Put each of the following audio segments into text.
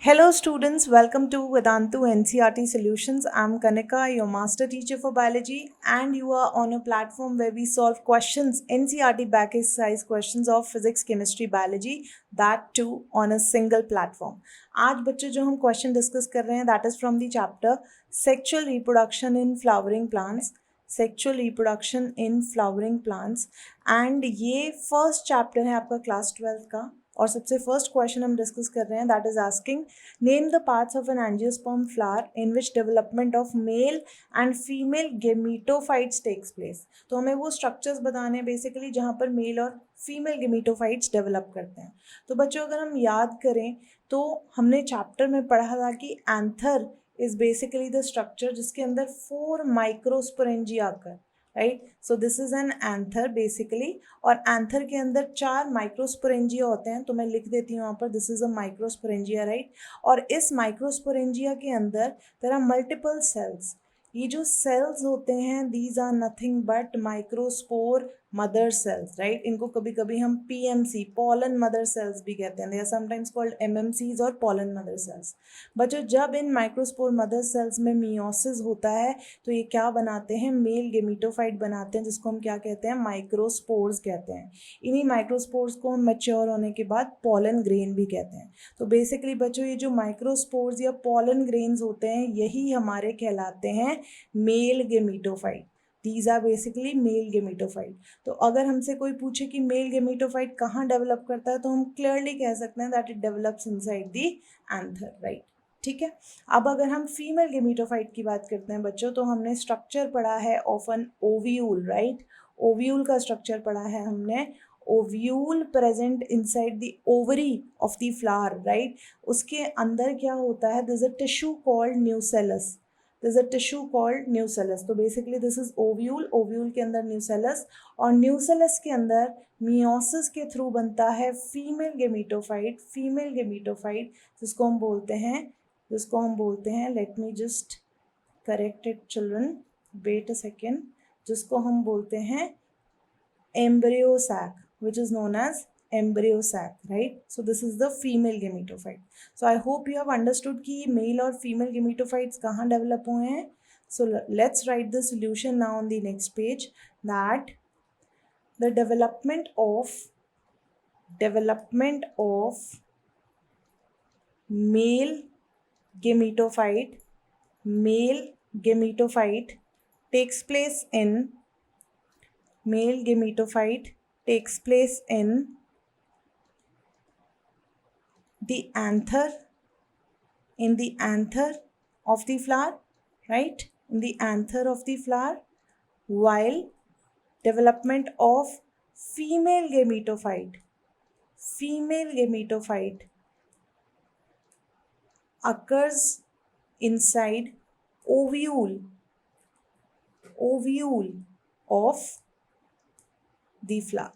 Hello students, welcome to Vedantu NCERT Solutions. I'm Kanika, your master teacher for biology, and you are on a platform where we solve questions, NCERT back exercise questions of physics, chemistry, biology, that too on a single platform. आज बच्चों जो हम question discuss कर रहे हैं that is from the chapter Sexual Reproduction in Flowering Plants. Sexual reproduction in flowering plants and ये first chapter है आपका क्लास 12 का और सबसे फर्स्ट क्वेश्चन हम डिस्कस कर रहे हैं that is asking name the parts of an angiosperm flower in which development of male and female gametophytes takes place. तो हमें वो स्ट्रक्चर्स बताने हैं बेसिकली जहाँ पर मेल और फीमेल गेमीटोफाइट्स डेवलप करते हैं। तो बच्चों अगर हम याद करें तो हमने चैप्टर में पढ़ा था कि anther is basically the structure जिसके अंदर 4 माइक्रोस्पोरेंजिया आकर, right. So this is an anther basically, और एंथर के अंदर 4 माइक्रोस्पोरेंजिया होते हैं। तो मैं लिख देती हूँ यहाँ पर this is a microsporangia, right. और इस माइक्रोस्पोरेंजिया के अंदर देयर आर मल्टीपल सेल्स। ये जो सेल्स होते हैं these are nothing but microspore mother cells, right. इनको कभी कभी हम PMC पॉलन मदर सेल्स भी कहते हैं, they are sometimes called MMCs और पॉलन मदर सेल्स। बच्चों जब इन माइक्रोस्पोर मदर सेल्स में मियोसिस होता है तो ये क्या बनाते हैं, मेल गेमीटोफाइट बनाते हैं, जिसको हम क्या कहते हैं, माइक्रोस्पोर्स कहते हैं। इन्हीं माइक्रोस्पोर्स को हम मैच्योर होने के बाद पॉलन ग्रेन भी कहते हैं। तो बेसिकली बच्चों ये जो माइक्रोस्पोर्स या पॉलन ग्रेन्स होते हैं यही हमारे कहलाते हैं male gametophyte. These are basically male gametophyte. तो अगर हमसे कोई पूछे कि मेल गेमीटोफाइट कहाँ डेवलप करता है तो हम क्लियरली कह सकते हैं that it develops inside the anther, right. ठीक है। अब अगर हम फीमेल गेमीटोफाइट की बात करते हैं बच्चों तो हमने स्ट्रक्चर पढ़ा है of an ovule, right. Ovule का स्ट्रक्चर पढ़ा है हमने, ovule present inside the ovary of the flower, right. उसके अंदर क्या होता है, this is a tissue called nucellus, this is a tissue called nucellus. तो basically this is ovule, ovule के अंदर न्यूसेलस, और न्यूसेलस के अंदर मियोसिस के थ्रू बनता है फीमेल गेमीटोफाइट, फीमेल गेमीटोफाइट जिसको हम बोलते हैं let me just correct it children, wait a second, जिसको हम बोलते हैं embryo sac, which is known as embryo sac, right? So this is the female gametophyte. So I hope you have understood कि male और female gametophytes कहाँ develop हुए हैं. So let's write the solution now on the next page, that the development of male gametophyte takes place in the anther, of the flower, right, in the anther of the flower, while development of female gametophyte occurs inside ovule of the flower.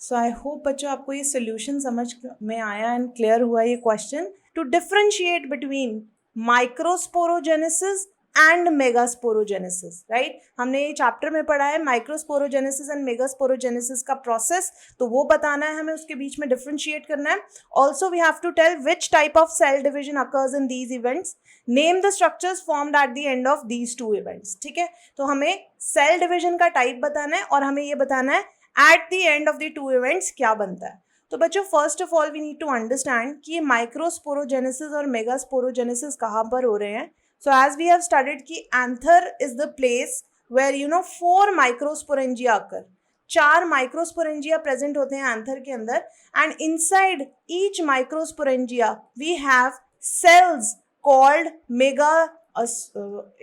So I hope बच्चों आपको ये solution समझ में आया and clear हुआ ये क्वेश्चन। To differentiate between microsporogenesis and megasporogenesis, right. हमने ये चैप्टर में पढ़ा है माइक्रोस्पोरोजेनेसिस एंड मेगास्पोरोजेनेसिस का प्रोसेस, तो वो बताना है हमें, उसके बीच में डिफ्रेंशिएट करना है। Also we have to tell which type of cell division occurs in these events, name the structures formed at the end of these 2 events. ठीक है, तो हमें सेल डिविजन का टाइप बताना है और हमें ये बताना है at the end of the 2 events क्या बनता है। तो बच्चों first of all we need to understand कि ये माइक्रोस्पोरोजेनेसिस और मेगास्पोरोजेनेसिस कहाँ पर हो रहे हैं। So as we have studied कि anther is the place where 4 microsporangia आकर, 4 माइक्रोस्पोरेंजिया प्रेजेंट होते हैं एंथर के अंदर, and inside each microsporangia we have cells called mega,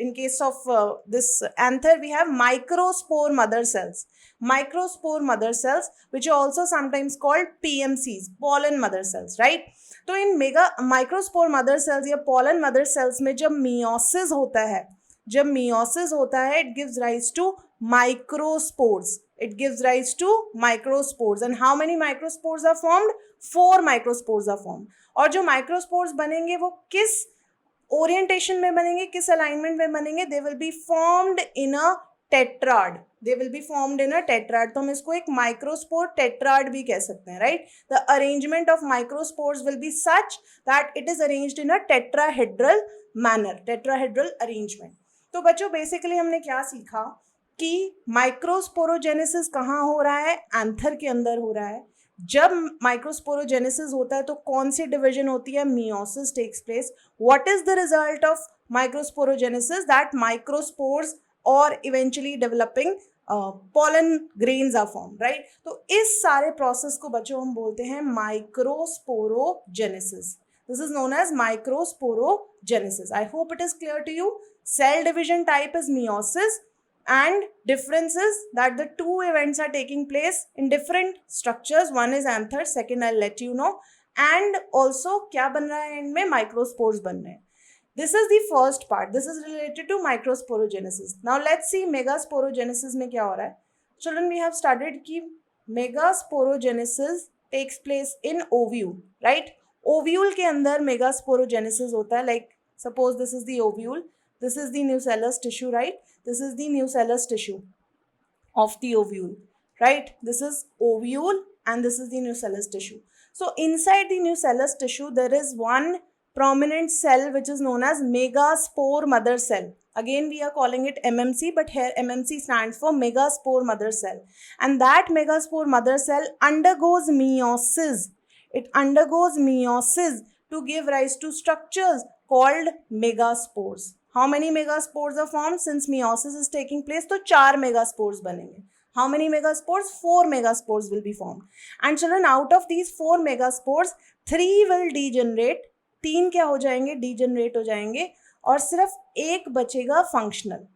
in case of this anther we have microspore mother cells, which are also sometimes called PMCs, pollen mother cells, right। तो इन mega microspore mother sales या pollen mother cells में जब meiosis होता है it gives rise to microspores, and how many microspores are formed, 4 microspores are formed। और जो microspores बनेंगे वो किस ओरिएंटेशन में बनेंगे, किस अलाइनमेंट में बनेंगे, they will be formed in a tetrad, they will be formed in a tetrad. तो हम इसको एक माइक्रोस्पोर टेट्राड भी कह सकते हैं, right. The arrangement of microspores will be such that it is arranged in a tetrahedral manner, tetrahedral arrangement. तो बच्चों बेसिकली हमने क्या सीखा कि माइक्रोस्पोरोजेनेसिस कहाँ हो रहा है, एंथर के अंदर हो रहा है. जब माइक्रोस्पोरोजेनेसिस होता है तो कौन सी डिवीजन होती है, meiosis takes place. What is the result of microsporogenesis, that microspores और eventually developing pollen grains are formed, right. तो इस सारे प्रोसेस को बच्चों हम बोलते हैं microsporogenesis. This is known as microsporogenesis. I hope it is clear to you. Cell division type is meiosis, and difference is that the two events are taking place in different structures. One is anther, second I'll let you know. And also क्या बन रहा है इनमें, microspores बन रहे हैं. This is the first part. This is related to microsporogenesis. Now let's see megasporogenesis में क्या हो रहा है. Children, we have studied कि megasporogenesis takes place in ovule, right? Ovule के अंदर megasporogenesis होता है. Like suppose this is the ovule, this is the nucellus tissue, right? This is the nucellus tissue of the ovule, right? This is ovule and this is the nucellus tissue. So inside the nucellus tissue there is one prominent cell which is known as megaspore mother cell. Again we are calling it MMC, but here MMC stands for megaspore mother cell. And that megaspore mother cell undergoes meiosis. It undergoes meiosis to give rise to structures called megaspores. How many megaspores are formed? Since meiosis is taking place, तो 4 megaspores बनेंगे. How many megaspores? 4 megaspores will be formed. And children, out of these 4 megaspores, 3 will degenerate. 3 क्या हो जाएंगे, degenerate हो जाएंगे, और सिर्फ एक बचेगा फंक्शनल.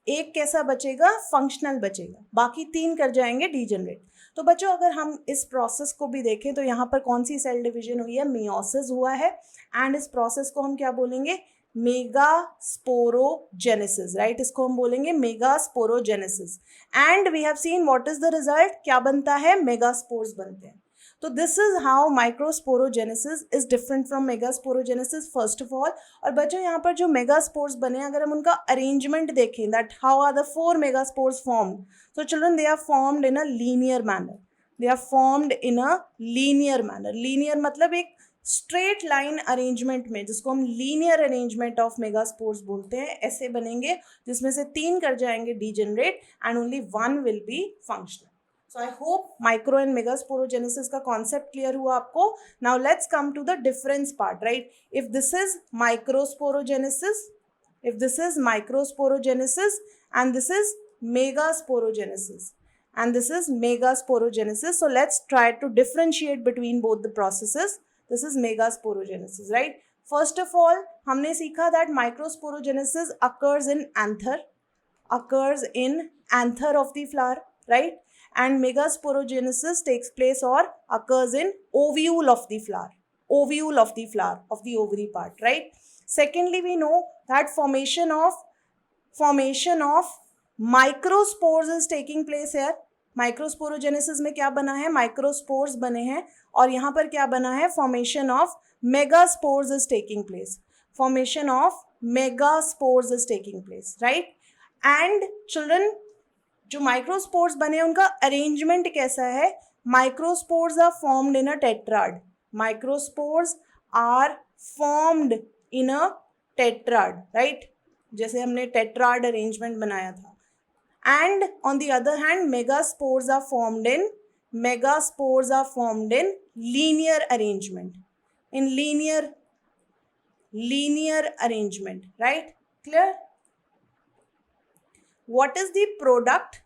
एक कैसा बचेगा, फंक्शनल बचेगा, बाकी 3 कर जाएंगे डीजनरेट. तो बच्चों अगर हम इस प्रोसेस को भी देखें तो यहाँ पर कौन सी सेल डिवीजन हुई है, मियोसिस हुआ है. एंड इस प्रोसेस को हम क्या बोलेंगे, मेगास्पोरोजेनेसिस, राइट. इसको हम बोलेंगे megasporogenesis. And we have seen what is the result, क्या बनता है, मेगास्पोर्स बनते हैं. तो this is how microsporogenesis is different from megasporogenesis first of all. और बच्चों यहाँ पर जो मेगास्पोर्स बने, अगर हम उनका अरेंजमेंट देखें, that how are the 4 megaspores formed. So children, they are formed in a linear manner. They are formed in a linear manner. Linear मतलब एक स्ट्रेट लाइन अरेंजमेंट में, जिसको हम लीनियर अरेंजमेंट ऑफ मेगास्पोर्स बोलते हैं, ऐसे बनेंगे जिसमें से 3 कर जाएंगे degenerate and only 1 will be functional. So I hope micro and megasporogenesis का concept clear हुआ आपको. Now let's come to the difference part, right? If this is microsporogenesis, and this is megasporogenesis, and this is megasporogenesis. So let's try to differentiate between both the processes. This is megasporogenesis, right? First of all, हमने सीखा that microsporogenesis occurs in anther of the flower, right? And megasporogenesis takes place or occurs in ovule of the flower of the ovary part, right? Secondly, we know that formation of microspores is taking place here. Microsporogenesis में क्या बना है, microspores बने हैं, और यहाँ पर क्या बना है, formation of megaspores is taking place. Formation of megaspores is taking place, right. And children, जो माइक्रोस्पोर्स बने उनका अरेंजमेंट कैसा है, microspores are formed in a tetrad. Microspores are formed in a tetrad, right, जैसे हमने टेट्राड अरेंजमेंट बनाया था. And on the other hand megaspores are formed in linear arrangement, linear arrangement, right. Clear? What is the product?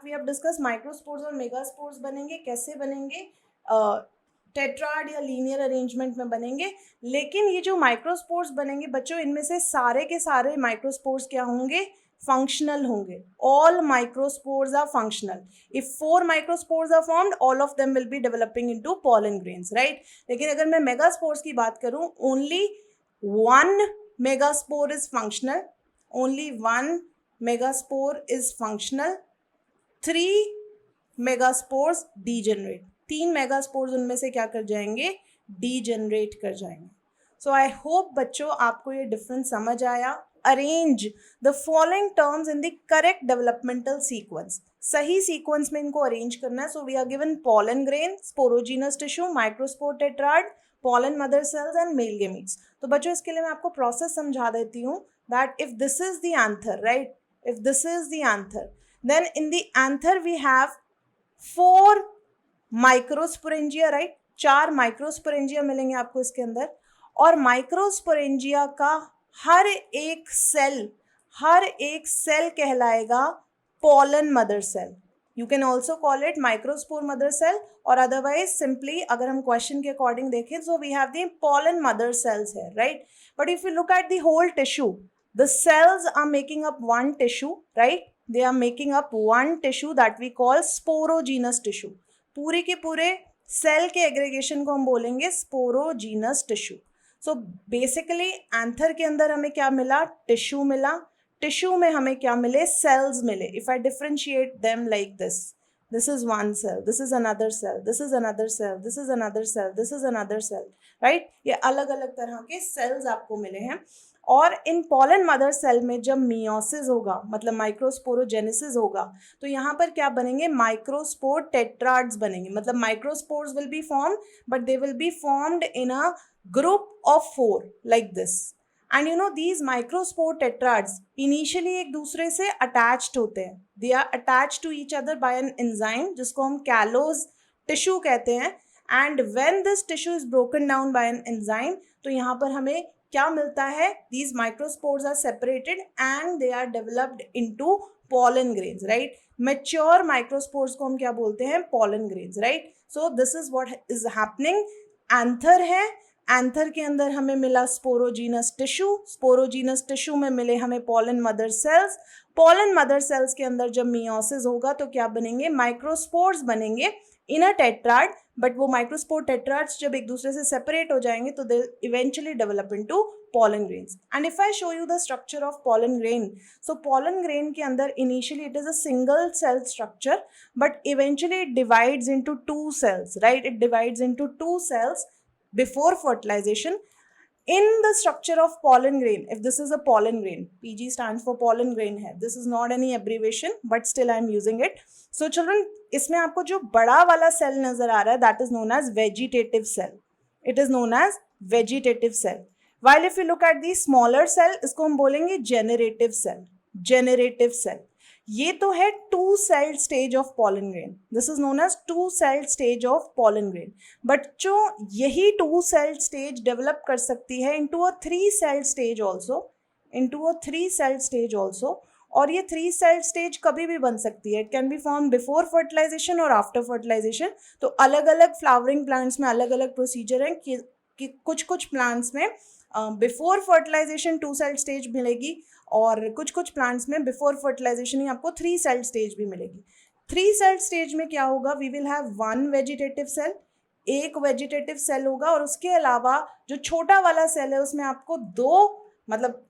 We have discussed microspores और megaspores बनेंगे, कैसे बनेंगे, tetrad या linear arrangement में बनेंगे. लेकिन ये जो माइक्रोस्पोर्स बनेंगे बच्चों, इनमें से सारे के सारे माइक्रोस्पोर्स क्या होंगे, फंक्शनल होंगे. All microspores are functional. If 4 microspores are formed, all of them will be developing into pollen grains, right. लेकिन अगर मैं मेगास्पोर्स की बात करूं, only 1 megaspore is functional, only 1 megaspore is functional, 3 megaspores degenerate. 3 megaspores उनमें से क्या कर जाएंगे, degenerate कर जाएंगे. So I hope बच्चों आपको ये डिफरेंस समझ आया. Arrange the following terms in the correct developmental sequence. सही सीक्वेंस में इनको अरेंज करना है. So we are given pollen grain, sporogenous tissue, microspore tetrad, pollen mother cells and male gametes. तो बच्चों इसके लिए मैं आपको प्रोसेस समझा देती हूँ that if this is the anther, right, if this is the anther, then in the anther we have 4 microsporangia, right, 4 microsporangia मिलेंगे आपको इसके अंदर. और माइक्रोस्पोरेंजिया का हर एक सेल कहलाएगा pollen mother cell. You can also call it microspore mother cell, or otherwise simply अगर हम question के अकॉर्डिंग देखें, so we have the pollen mother cells here, right? But if you look at the whole tissue, the cells are making up one tissue, right? They are making up one tissue that we call sporogenous tissue. पूरे के पूरे cell के aggregation को हम बोलेंगे sporogenous tissue. So basically anther के अंदर हमें क्या मिला? टिश्यू मिला. टिश्यू में हमें क्या मिले? सेल्स मिले. If I differentiate them like this, this is one cell, this is another cell, this is another cell, this is another cell, this is another cell, right? ये अलग अलग तरह के सेल्स आपको मिले हैं. और इन pollen mother cell में जब meiosis होगा, मतलब माइक्रोस्पोरोजेनेसिस होगा, तो यहाँ पर क्या बनेंगे? माइक्रोस्पोर टेट्राड्स बनेंगे. मतलब microspores will be formed, but they will be formed in a group of 4 like this. And you know these microspore tetrads initially एक दूसरे से attached होते हैं. They are attached to each other by an enzyme जिसको हम callose tissue कहते हैं. And when this tissue is broken down by an enzyme, तो यहाँ पर हमें क्या मिलता है? These microspores are separated and they are developed into pollen grains, right? Mature microspores को हम क्या बोलते हैं? Pollen grains, right? So this is what is happening. Anther है. एंथर के अंदर हमें मिला स्पोरोजीनस टिश्यू. स्पोरोजीनस टिश्यू में मिले हमें pollen mother cells. pollen mother cells के अंदर जब meiosis होगा तो क्या बनेंगे? माइक्रोस्पोर्स बनेंगे इन अ टेट्राड. बट वो माइक्रोस्पोर टेट्राड्स जब एक दूसरे से सेपरेट हो जाएंगे तो they eventually develop into pollen grains. And if I show you the structure of pollen grain, so pollen grain के अंदर initially it is a single cell structure, but eventually it divides into 2 cells, right? It divides into 2 cells before fertilization. In the structure of pollen grain, if this is a pollen grain, PG stands for pollen grain है, this is not any abbreviation but still I am using it. So children, इसमें आपको जो बड़ा वाला cell नजर आ रहा है, that is known as vegetative cell. It is known as vegetative cell. While if you look at the smaller cell, इसको हम बोलेंगे generative cell. Generative cell. ये तो है 2-celled stage of pollen grain. This is known as 2-celled stage of pollen grain. बच्चों यही 2-celled stage develop कर सकती है into a 3-celled stage also. Into a 3-celled stage also. और ये 3-celled stage कभी भी बन सकती है. It can be formed before fertilization और after fertilization. तो अलग अलग flowering plants में अलग अलग procedure है कि कुछ प्लांट्स में बिफोर फर्टिलाइजेशन 2-celled स्टेज मिलेगी और कुछ प्लांट्स में बिफोर फर्टिलाइजेशन ही आपको 3-celled स्टेज भी मिलेगी. 3-celled स्टेज में क्या होगा? We will have 1 vegetative cell, एक वेजिटेटिव सेल होगा और उसके अलावा जो छोटा वाला सेल है उसमें आपको 2, मतलब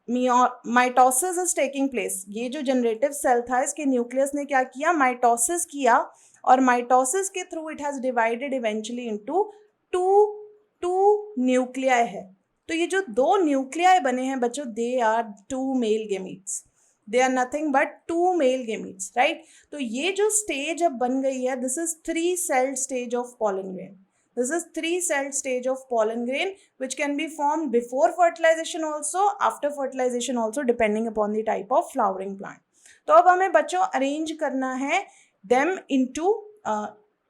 माइटोसिस इज टेकिंग प्लेस. ये जो जनरेटिव सेल था इसके न्यूक्लियस ने क्या किया? माइटोसिस किया और माइटोसिस के through it has divided eventually into 2 nuclei है. तो ये जो 2 न्यूक्लियाई बने हैं बच्चों, they are 2 male gametes. They are nothing but 2 male gametes, right? तो ये जो स्टेज अब बन गई है, this is 3-celled stage of pollen grain. This is 3-celled stage of pollen grain which can be formed before fertilization also, after fertilization also, depending upon the type of flowering plant. तो अब हमें बच्चों arrange करना है them into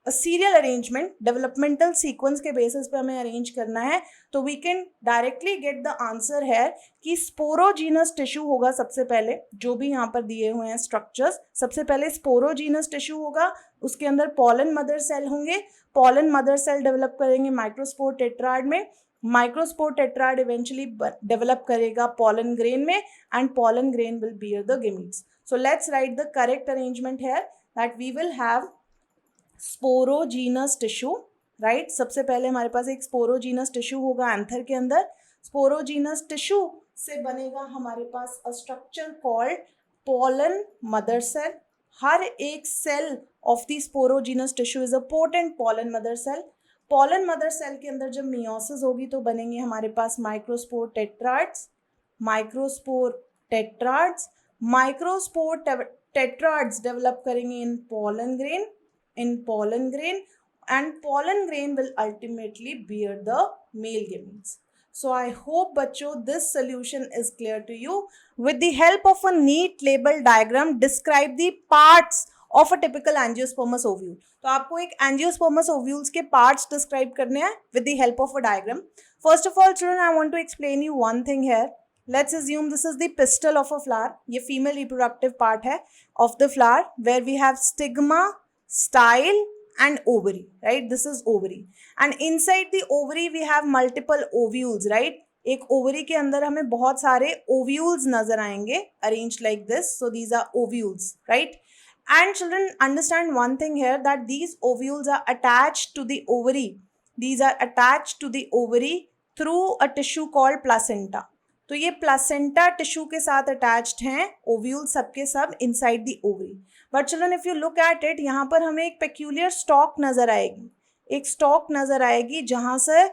serial arrangement, developmental sequence के basis पे हमें arrange करना है. तो we can directly get the answer है कि स्पोरोजीनस टिश्यू होगा सबसे पहले. जो भी यहाँ पर दिए हुए हैं स्ट्रक्चर्स, सबसे पहले स्पोरोजीनस टिश्यू होगा, उसके अंदर पॉलन मदर सेल होंगे. पॉलन मदर सेल डेवलप करेंगे माइक्रोस्पोर टेट्राड में. माइक्रोस्पोर टेट्राड इवेंचुअली डेवलप करेगा पॉलन ग्रेन में and pollen grain will bear the gametes. So let's write the correct arrangement here that we will have sporogenous tissue, right? सबसे पहले हमारे पास एक sporogenous tissue होगा anther के अंदर. स्पोरोजीनस टिश्यू से बनेगा हमारे पास a structure called pollen mother cell. हर एक cell of the sporogenous tissue is a potent pollen mother cell. Pollen mother cell के अंदर जब मियोसिस होगी तो बनेंगे हमारे पास microspore tetrads, microspore tetrads. Microspore tetrads develop करेंगे in pollen grain, and pollen grain will ultimately bear the male gametes. So I hope बच्चों this solution is clear to you. With the help of a neat label diagram, describe the parts of a typical angiospermous ovule. तो आपको एक angiospermous ovules के parts describe करने हैं with the help of a diagram. First of all, children, I want to explain you one thing here. Let's assume this is the pistil of a flower. ये female reproductive part है of the flower where we have stigma, style and ovary, right? This is ovary. And inside the ovary we have multiple ovules, right? एक ovary के अंदर हमें बहुत सारे ovules नजर आएंगे arranged like this. So these are ovules, right? And children, understand one thing here, that these ovules are attached to the ovary. These are attached to the ovary through a tissue called placenta. तो ये placenta tissue के साथ attached हैं ovule सबके सब inside the ovary. But children if you look at it, यहाँ पर हमें एक पेक्यूलियर स्टॉक नजर आएगी, एक स्टॉक नजर आएगी जहां से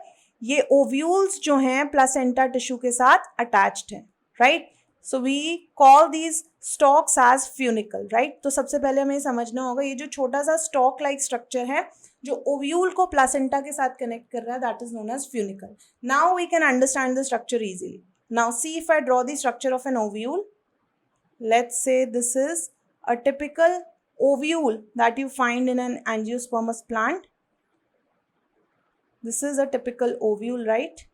ये ओव्यूल्स जो हैं प्लासेंटा टिश्यू के साथ अटैच्ड हैं, right? So we call these stalks as funicle, right? तो सबसे पहले हमें समझना होगा ये जो छोटा सा स्टॉक लाइक स्ट्रक्चर है जो ओव्यूल को प्लासेंटा के साथ कनेक्ट कर रहा है, that is known as funicle. Now we can understand the structure easily. Now see if I draw the structure of an ovule. Let's say this is a typical ovule that you find in an angiospermous plant. This is a typical ovule, right?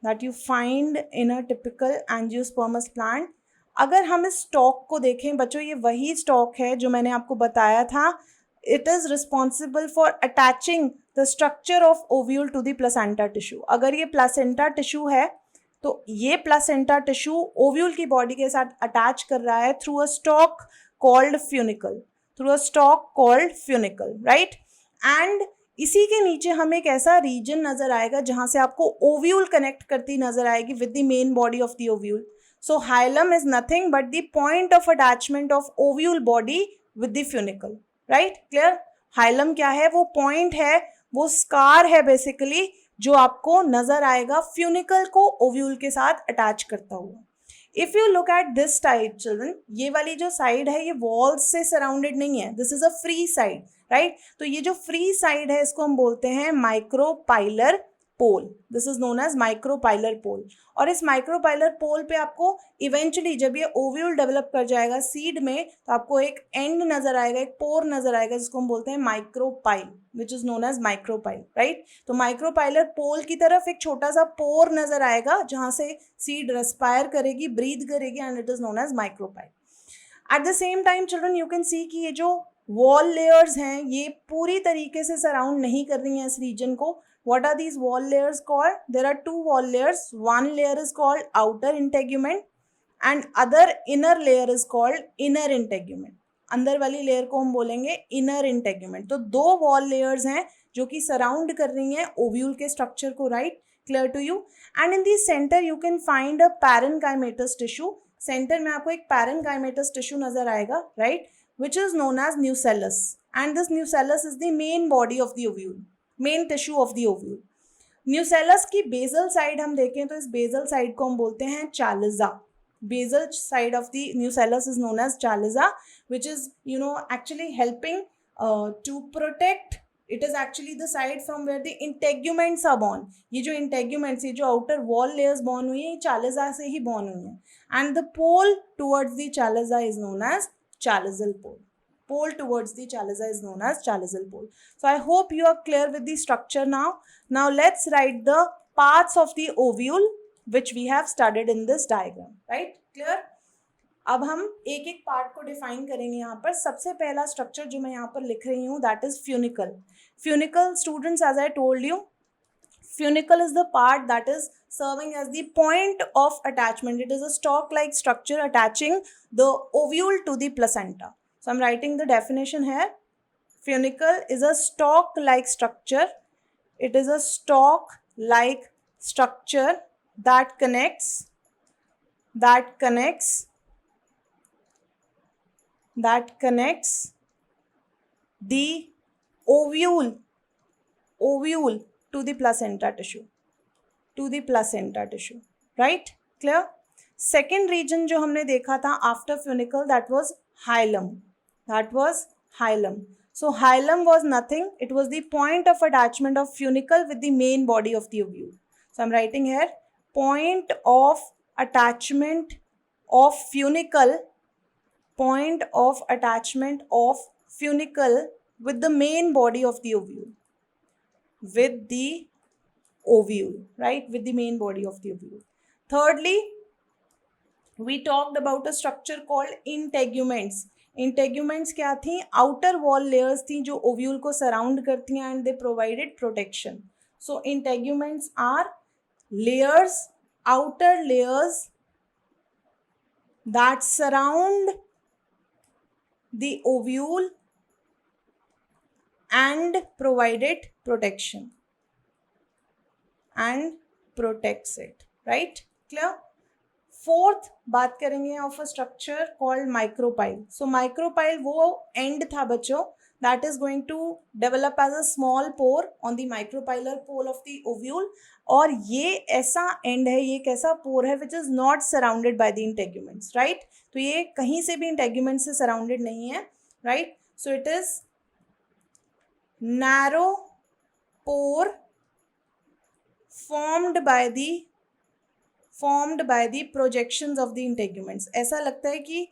That you find in a typical angiospermous plant. अगर हम इस stock को देखें बच्चों, ये वही stock है जो मैंने आपको बताया था. It is responsible for attaching the structure of ovule to the placenta tissue. अगर ये placenta tissue है तो ये placenta tissue ovule की body के साथ attach कर रहा है through a stalk called funicle. Through a stalk called funicle, right? And इसी के नीचे हमें एक ऐसा रीजन नजर आएगा जहां से आपको ओव्यूल कनेक्ट करती नजर आएगी with the main body of the ovule. So hilum is nothing but the point of attachment of ovule body with the funicle, right? Clear? Hilum क्या है? वो पॉइंट है, वो स्कार है बेसिकली जो आपको नजर आएगा फ्यूनिकल को ओव्यूल के साथ अटैच करता हुआ. If you look at this side children, ये वाली जो साइड है ये वॉल्स से सराउंडेड नहीं है, this is a free side, right? तो ये जो फ्री साइड है इसको हम बोलते हैं micropylar pole. This is known as micropylar pole. और इस माइक्रोपाइलर पोल पे आपको इवेंचुअली जब ये ओव्यूल डेवलप कर जाएगा सीड में तो आपको एक एंड नजर आएगा, एक पोर नजर आएगा जिसको हम बोलते हैं micropyle, which is known as micropyle, right? तो माइक्रोपाइलर पोल की तरफ एक छोटा सा पोर नजर आएगा जहां से सीड रेस्पायर करेगी, ब्रीथ करेगी, and it is known as micropyle. At the same time children you can see कि ये जो वॉल लेयर्स हैं ये पूरी तरीके से सराउंड नहीं कर रही हैं इस रीजन को. What are these wall layers called? There are two wall layers. One layer is called outer integument and other inner layer is called inner integument. अंदर वाली लेयर को हम बोलेंगे inner integument. तो दो wall layers हैं जो कि सराउंड कर रही हैं ओव्यूल के स्ट्रक्चर को, right? Clear to you? And in the centre you can find a parenchymatous tissue. Centre में आपको एक पैरेन्काइमेटस टिश्यू नजर आएगा, right? Which is known as nucellus. And this nucellus is the main body of the ovule. Main tissue of the ovule. Nucellus की bezel side हम देखें तो इस बेजल साइड को हम बोलते हैं chalaza. Basal side of the nucellus is known as chalaza, which is actually helping to protect. It is actually the side from where the integuments are born. ये जो इंटेग्यूमेंट्स, ये जो आउटर वॉल लेयर्स बॉर्न हुई है, ये चालिजा से ही born हुई है. And the pole towards the chalaza is known as chalizal pole. Pole towards the chaliza is known as chalizal pole. So I hope you are clear with the structure now. Now let's write the parts of the ovule which we have studied in this diagram. Right? Clear? अब हम एक एक part को define करेंगे. यहाँ पर सबसे पहला स्ट्रक्चर जो मैं यहाँ पर लिख रही हूँ that is funicle. Funicle students, as I told you, funicle is the part that is serving as the point of attachment. It is a stalk-like structure attaching the ovule to the placenta. So I'm writing the definition here. Funicle is a stalk-like structure. It is a stalk-like structure that connects the ovule to the placenta tissue, right? Clear? Second reason जो हमने देखा था after funicle, that was hilum. That was hilum. So hilum was nothing. It was the point of attachment of funicle with the main body of the ovule. So I'm writing here point of attachment of funicle, point of attachment of funicle with the main body of the ovule. With the ovule, right? With the main body of the ovule. Thirdly, we talked about a structure called integuments. Integuments क्या थी? Outer wall layers थी जो ovule को surround करती हैं and they provided protection. So integuments are layers, outer layers that surround the ovule and provided protection and protects it, right? Clear? Fourth बात करेंगे of a structure called micropyle. So micropyle वो and था बच्चों that is going to develop as a small pore on the micropylar pole of the ovule. और ये ऐसा and है, ये कैसा पोर है which is not surrounded by the integuments, right? तो ये कहीं से भी इंटेग्यूमेंट से सराउंडेड नहीं है, right? So it is narrow pore formed by the projections of the integuments. ऐसा लगता है कि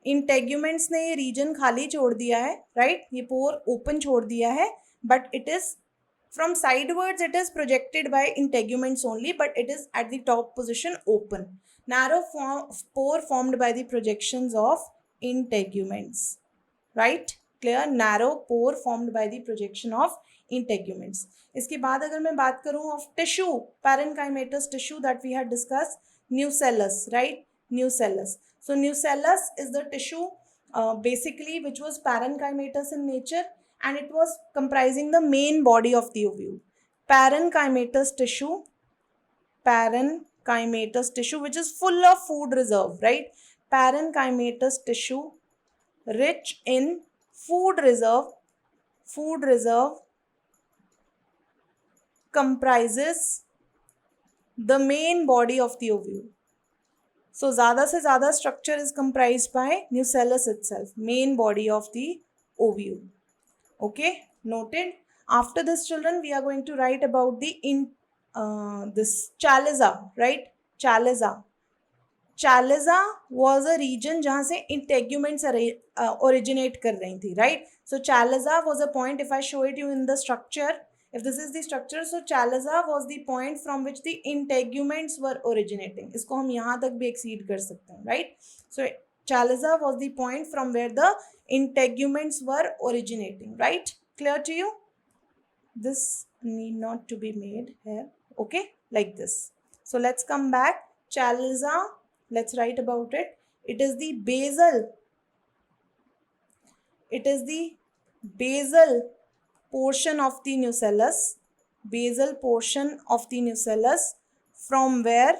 इंटेग्यूमेंट्स ने ये रीजन खाली छोड़ दिया है, राइट? ये पोर ओपन छोड़ दिया है, but it is from sidewards it is projected by integuments only, but it is at the top position open. Narrow pore formed by the projections of integuments, right? Clear? Narrow pore formed by the projection of integuments. इसके बाद अगर मैं बात करूं of tissue, parenchymatous tissue that we had discuss, nucellus, right? Nucellus. So nucellus is the tissue basically which was parenchymatous in nature and it was comprising the main body of the ovule. Parenchymatous tissue which is full of food reserve, right? Parenchymatous tissue rich in food reserve comprises the main body of the ovule. So ज़्यादा से ज़्यादा structure is comprised by nucellus itself, main body of the ovule. Okay, noted. After this, children, we are going to write about the this chaliza, right? Chaliza was a region जहाँ से integuments originate कर रही थी, right? So chaliza was a point. If I show it you in the structure, if this is the structure, so chaliza was the point from which the integuments were originating. इसको हम यहाँ तक भी exceed कर सकते हैं, right? So chaliza was the point from where the integuments were originating, right? Clear to you? This need not to be made here, okay? Like this. So let's come back. Chaliza, let's write about it. It is the basal portion of the nucellus, from where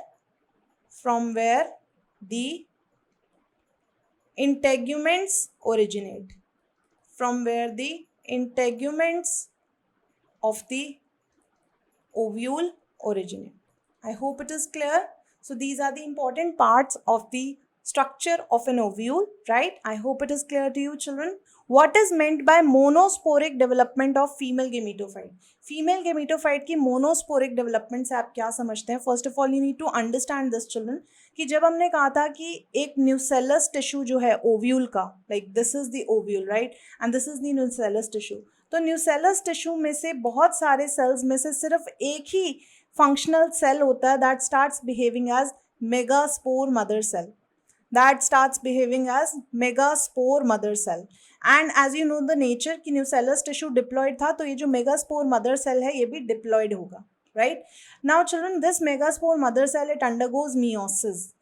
the integuments originate, of the ovule originate. I hope it is clear. So these are the important parts of the structure of an ovule, right? I hope it is clear to you, children. What is meant by monosporic development of female gametophyte? Female gametophyte की monosporic development से आप क्या समझते हैं? First of all, you need to understand this, children, कि जब हमने कहा था कि एक nucellus tissue जो है ovule का, like this is the ovule, right? And this is the nucellus tissue. तो nucellus tissue में से बहुत सारे cells में से सिर्फ एक ही functional cell होता है that starts behaving as megaspore mother cell. And as you know the nature कि nucellus tissue diploid था, तो ये जो megaspore mother cell है ये भी diploid होगा, right? Now children, this megaspore mother cell, it undergoes meiosis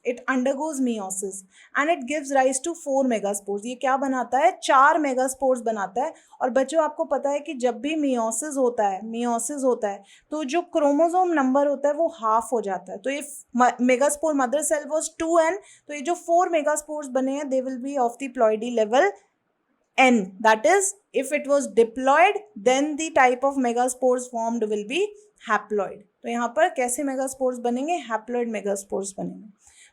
and it gives rise to 4 megaspores. ये क्या बनाता है? 4 megaspores बनाता है. और बच्चों आपको पता है कि जब भी meiosis होता है तो जो क्रोमोसोम नंबर होता है वो हाफ हो जाता है. तो ये megaspore mother cell was 2n, तो ये जो 4 megaspores बने हैं they will be of the ploidy level n. That is, if it was diploid then the type of megaspores formed will be haploid. तो यहाँ पर कैसे megaspores बनेंगे? Haploid megaspores बनेंगे.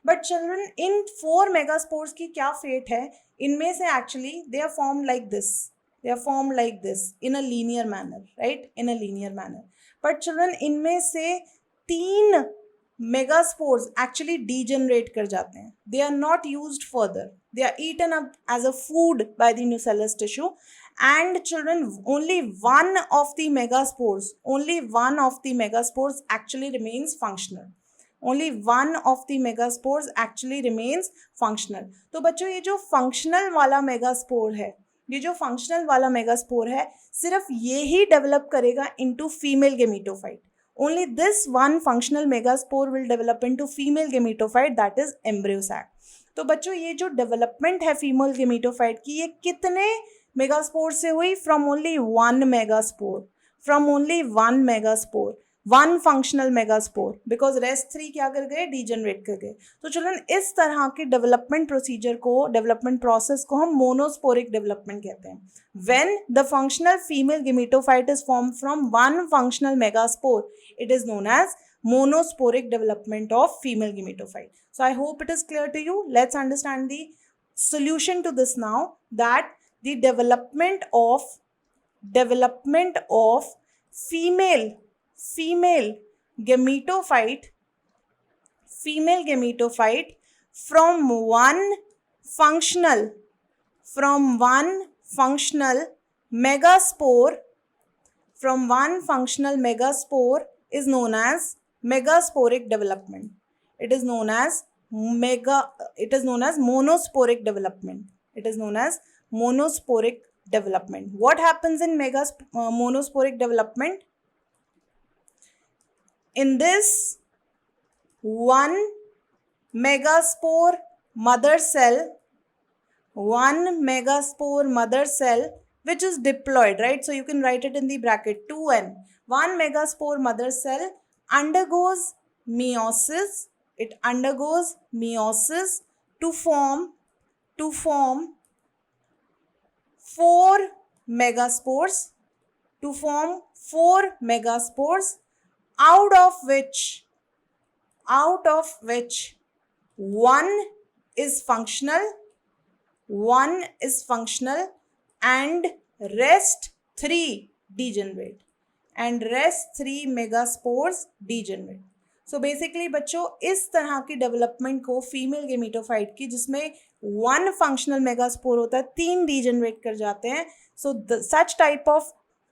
बट चिल्ड्रन इन 4 मेगास्पोर्स की क्या फेट है, इनमें से actually they are form like this, they are formed like this in a linear manner, right, in a linear manner. But children इनमें से 3 megaspores actually degenerate कर जाते हैं, they are not used further, they are eaten up as a food by the nucellus tissue. And children, only one of the megaspores actually remains functional, only one of the megaspores actually remains functional. तो बच्चों ये जो functional वाला megaspore है, ये जो functional वाला megaspore है, सिर्फ ये ही डेवलप करेगा into female gametophyte. Only this one functional megaspore will develop into female gametophyte, that is embryo sac. तो बच्चों ये जो डेवलपमेंट है फीमेल गेमेटोफाइट की, ये कितने मेगास्पोर से हुई? From only one megaspore, from only one megaspore, one functional megaspore, because rest 3 क्या कर गए? डीजनरेट कर गए. तो चिल्ड्रन इस तरह के डेवलपमेंट प्रोसीजर को, डेवलपमेंट प्रोसेस को हम मोनोस्पोरिक डेवलपमेंट कहते हैं. When the functional female gametophyte is form from one functional megaspore, it is known as monosporic development of female gametophyte. So I hope it is clear to you. Let's understand the solution to this now, that the development of female gametophyte from one functional megaspore is known as megasporic development. It is known as monosporic development. It is known as monosporic development. What happens in monosporic development? In this one megaspore mother cell which is diploid, right? So you can write it in the bracket 2n. One megaspore mother cell undergoes meiosis. It undergoes meiosis to form 4 megaspores, out of which one is functional and rest 3 degenerate, and rest 3 megaspores degenerate. So basically बच्चों इस तरह की development को female gametophyte की, जिसमें one functional megaspore होता है, 3 degenerate कर जाते हैं. सो such type of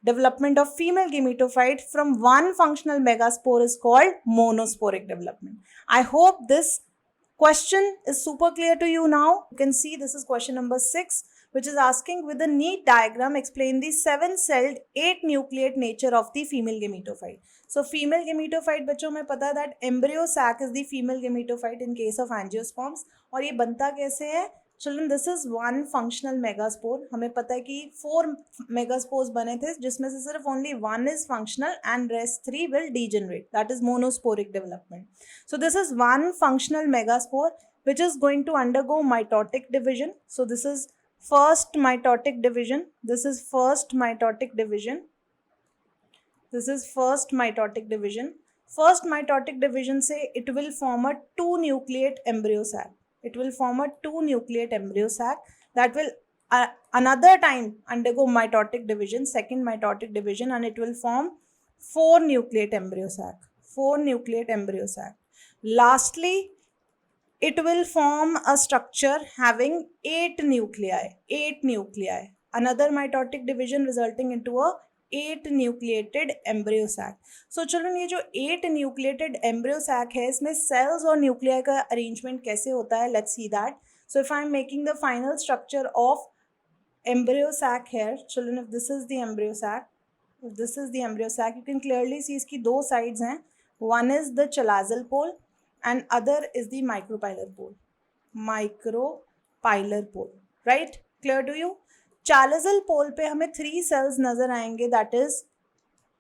development of female gametophyte from one functional megaspore is called monosporic development. I hope this question is super clear to you now. You can see this is question number 6, which is asking, with a neat diagram explain the 7-celled 8-nucleate nature of the female gametophyte. So female gametophyte बच्चों में पता है that embryo sac is the female gametophyte in case of angiosperms. और ये बनता कैसे है? Children, this is one functional megaspore. हमें पता है कि 4 megaspores बने थे, जिसमें से सिर्फ only one is functional and rest 3 will degenerate. That is monosporic development. So this is one functional megaspore which is going to undergo mitotic division. So this is first mitotic division. This is first mitotic division. First mitotic division से it will form a 2-nucleate embryo sac. It will form a 2-nucleate embryo sac that will another time undergo mitotic division, second mitotic division, and it will form 4-nucleate embryo sac. Lastly, it will form a structure having 8 nuclei. Another mitotic division resulting into a 8-nucleated embryo sac. So children, ये जो 8-nucleated embryo sac है, इसमें cells और nuclei का arrangement कैसे होता है? Let's see that. So if I am making the final structure of embryo sac here, children, if this is the embryo sac, you can clearly see इसकी 2 sides हैं. One is the chalazal pole and other is the micropylar pole. Right? Clear to you? Chalazal pole पे हमें 3 cells नजर आएंगे, that is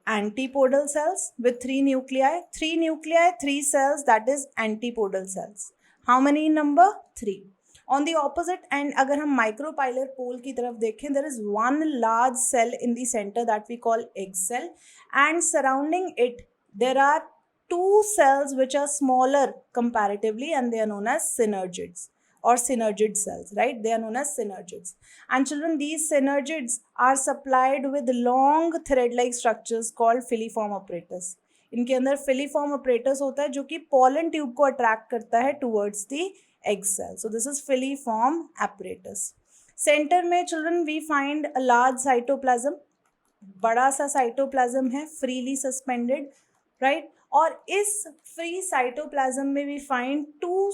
antipodal cells with 3 nuclei, 3 cells, that is antipodal cells. How many in number? 3. On the opposite end, अगर हम micropylar pole की तरफ देखें, there is one large cell in the center that we call egg cell, and surrounding it there are two cells which are smaller comparatively, and they are known as synergids or synergid cells, right? They are known as synergids. And children, these synergids are supplied with long thread-like structures called filiform apparatus. इनके अंदर filiform apparatus होता है जो कि pollen tube को attract करता है towards the egg cell. So this is filiform apparatus. Center में children we find a large cytoplasm. बड़ा सा cytoplasm है freely suspended, right? और इस free cytoplasm में we find two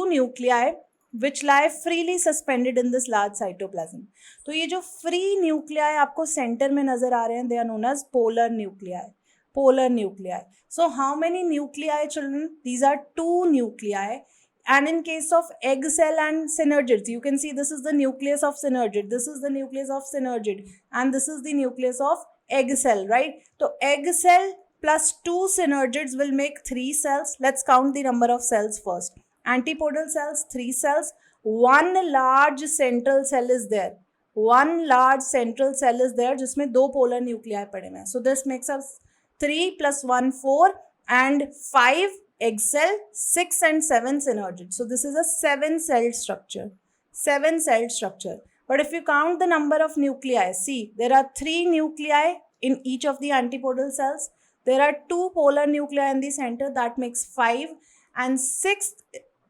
nuclei which lie freely suspended in this large cytoplasm. तो ये जो free nuclei आपको center में नजर आ रहे हैं, they are known as polar nuclei. Polar nuclei. So how many nuclei, children? These are two nuclei. And in case of egg cell and synergids, you can see this is the nucleus of synergid, this is the nucleus of synergid, and this is the nucleus of egg cell, right? So egg cell plus two synergids will make 3 cells. Let's count the number of cells first. Antipodal cells, 3 cells. One large central cell is there. One large central cell is there जिसमें 2 polar nuclei पड़े हुए हैं. So this makes us 3 plus 1, 4, and 5 egg cell, 6 and 7 synergids. So this is a 7-celled structure. 7-celled structure. But if you count the number of nuclei, see, there are 3 nuclei in each of the antipodal cells. There are 2 polar nuclei in the center, that makes 5, and 6th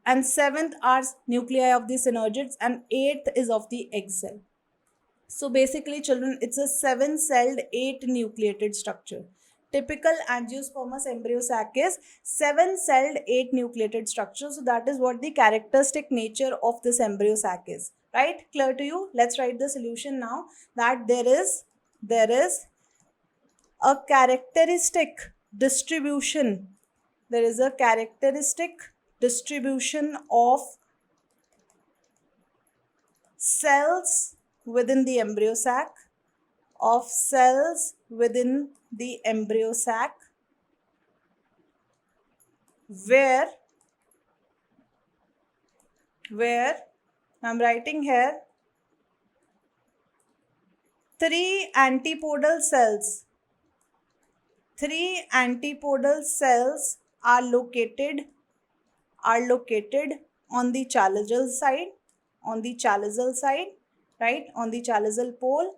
and 7th are nuclei of the synergids, and 8th is of the egg cell. So basically, children, it's a 7-celled, 8-nucleated structure. Typical angiospermous embryo sac is 7-celled, 8-nucleated structure. So that is what the characteristic nature of this embryo sac is. Right? Clear to you? Let's write the solution now. That there is a characteristic distribution. There is a characteristic distribution of cells within the embryo sac, where I'm writing here 3 antipodal cells are located on the chalazal side, right, on the chalazal pole.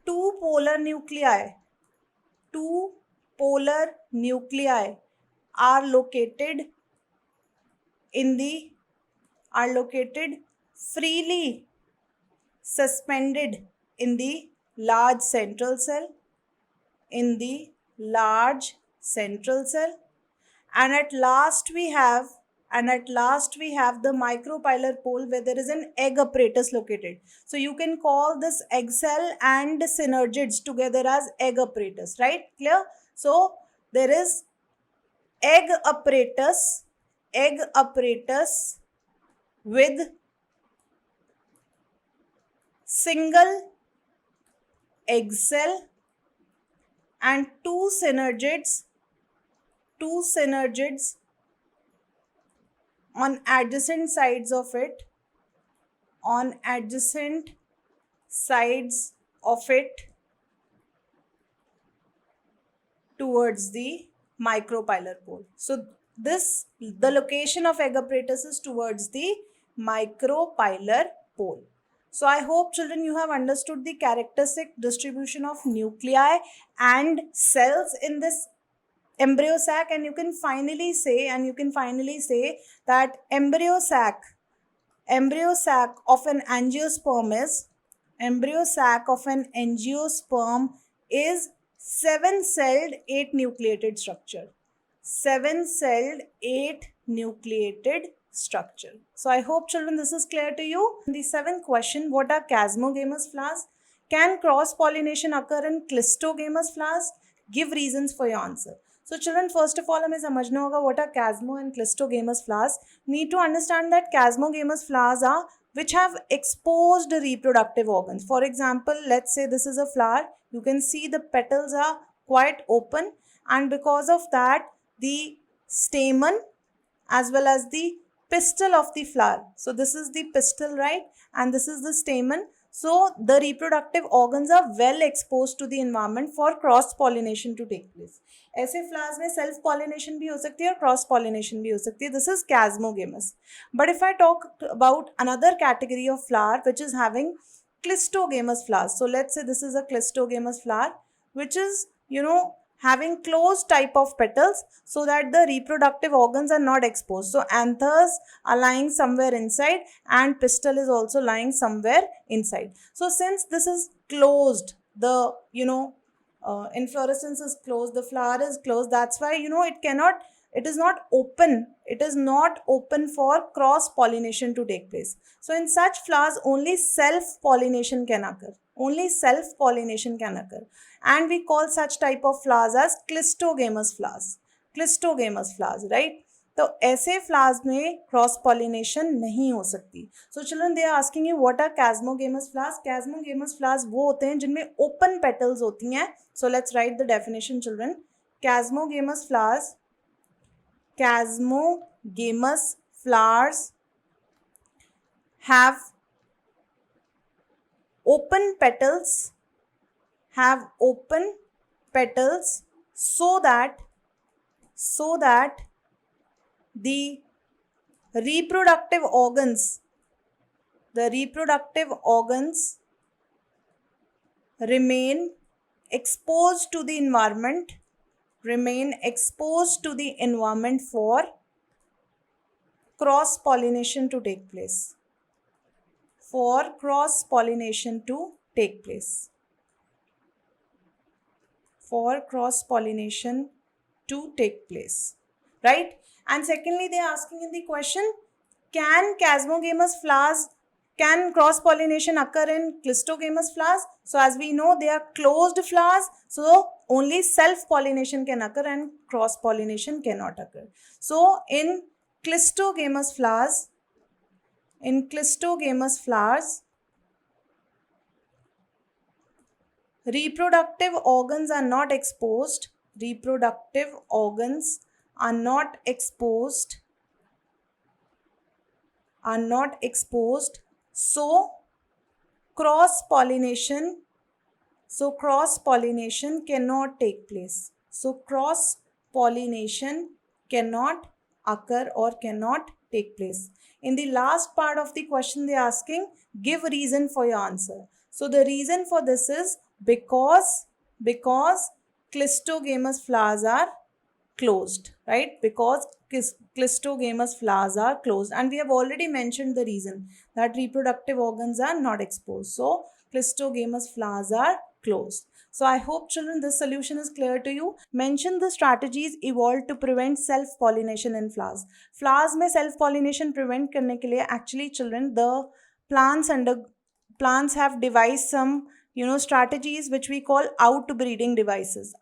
2 polar nuclei are located freely suspended in the large central cell, and at last we have the micropylar pole where there is an egg apparatus located. So you can call this egg cell and synergids together as egg apparatus, right? Clear? So there is egg apparatus with single egg cell and two synergids on adjacent sides of it, towards the micropylar pole. So the location of egg apparatus is towards the micropylar pole. So I hope, children, you have understood the characteristic distribution of nuclei and cells in this embryo sac, and you can finally say that embryo sac of an angiosperm is 7-celled, 8-nucleated structure. 7-celled, 8-nucleated structure. So I hope, children, this is clear to you. The 7th question, what are chasmogamous flowers? Can cross-pollination occur in clistogamous flowers? Give reasons for your answer. So children, first of all, हमें समझना होगा what are chasmo and clistogamous flowers. Need to understand that chasmogamous flowers are which have exposed reproductive organs. For example, let's say this is a flower. You can see the petals are quite open, and because of that, the stamen as well as the pistil of the flower. So this is the pistil, right? And this is the stamen. So the reproductive organs are well exposed to the environment for cross-pollination to take place. ऐसे flowers में self pollination भी हो सकती है और cross pollination भी हो सकती है. This is chasmogamous. But if I talk about another category of flower which is having clistogamous flowers. So let's say this is a clistogamous flower which is, having closed type of petals so that the reproductive organs are not exposed. So anthers are lying somewhere inside and pistil is also lying somewhere inside. So since this is closed, the inflorescence is closed, the flower is closed, that's why it is not open for cross pollination to take place. So in such flowers only self pollination can occur, and we call such type of flowers as clistogamous flowers, right? तो ऐसे flowers में cross pollination नहीं हो सकती. So children, they are asking you what are chasmogamous flowers. Chasmogamous flowers वो होते हैं जिनमें ओपन पेटल्स होती हैं. So let's write the definition children. Chasmogamous flowers have open petals so that the reproductive organs remain exposed to the environment for cross pollination to take place. Right? And secondly, they are asking in the question, can cross pollination occur in clistogamous flowers? So as we know, they are closed flowers, so only self pollination can occur and cross pollination cannot occur. So in clistogamous flowers, reproductive organs are not exposed. So cross pollination cannot take place. So cross pollination cannot occur or cannot take place. In the last part of the question, they are asking, give reason for your answer. So the reason for this is because clistogamous flowers are closed, right? Because clistogamous flowers are closed, and we have already mentioned the reason, that reproductive organs are not exposed. So clistogamous flowers are closed. So I hope children this solution is clear to you. Mention the strategies evolved to prevent self pollination in flowers. Flowers में self pollination prevent करने के लिए actually children, the plants have devised some strategies which we call outbreeding devices,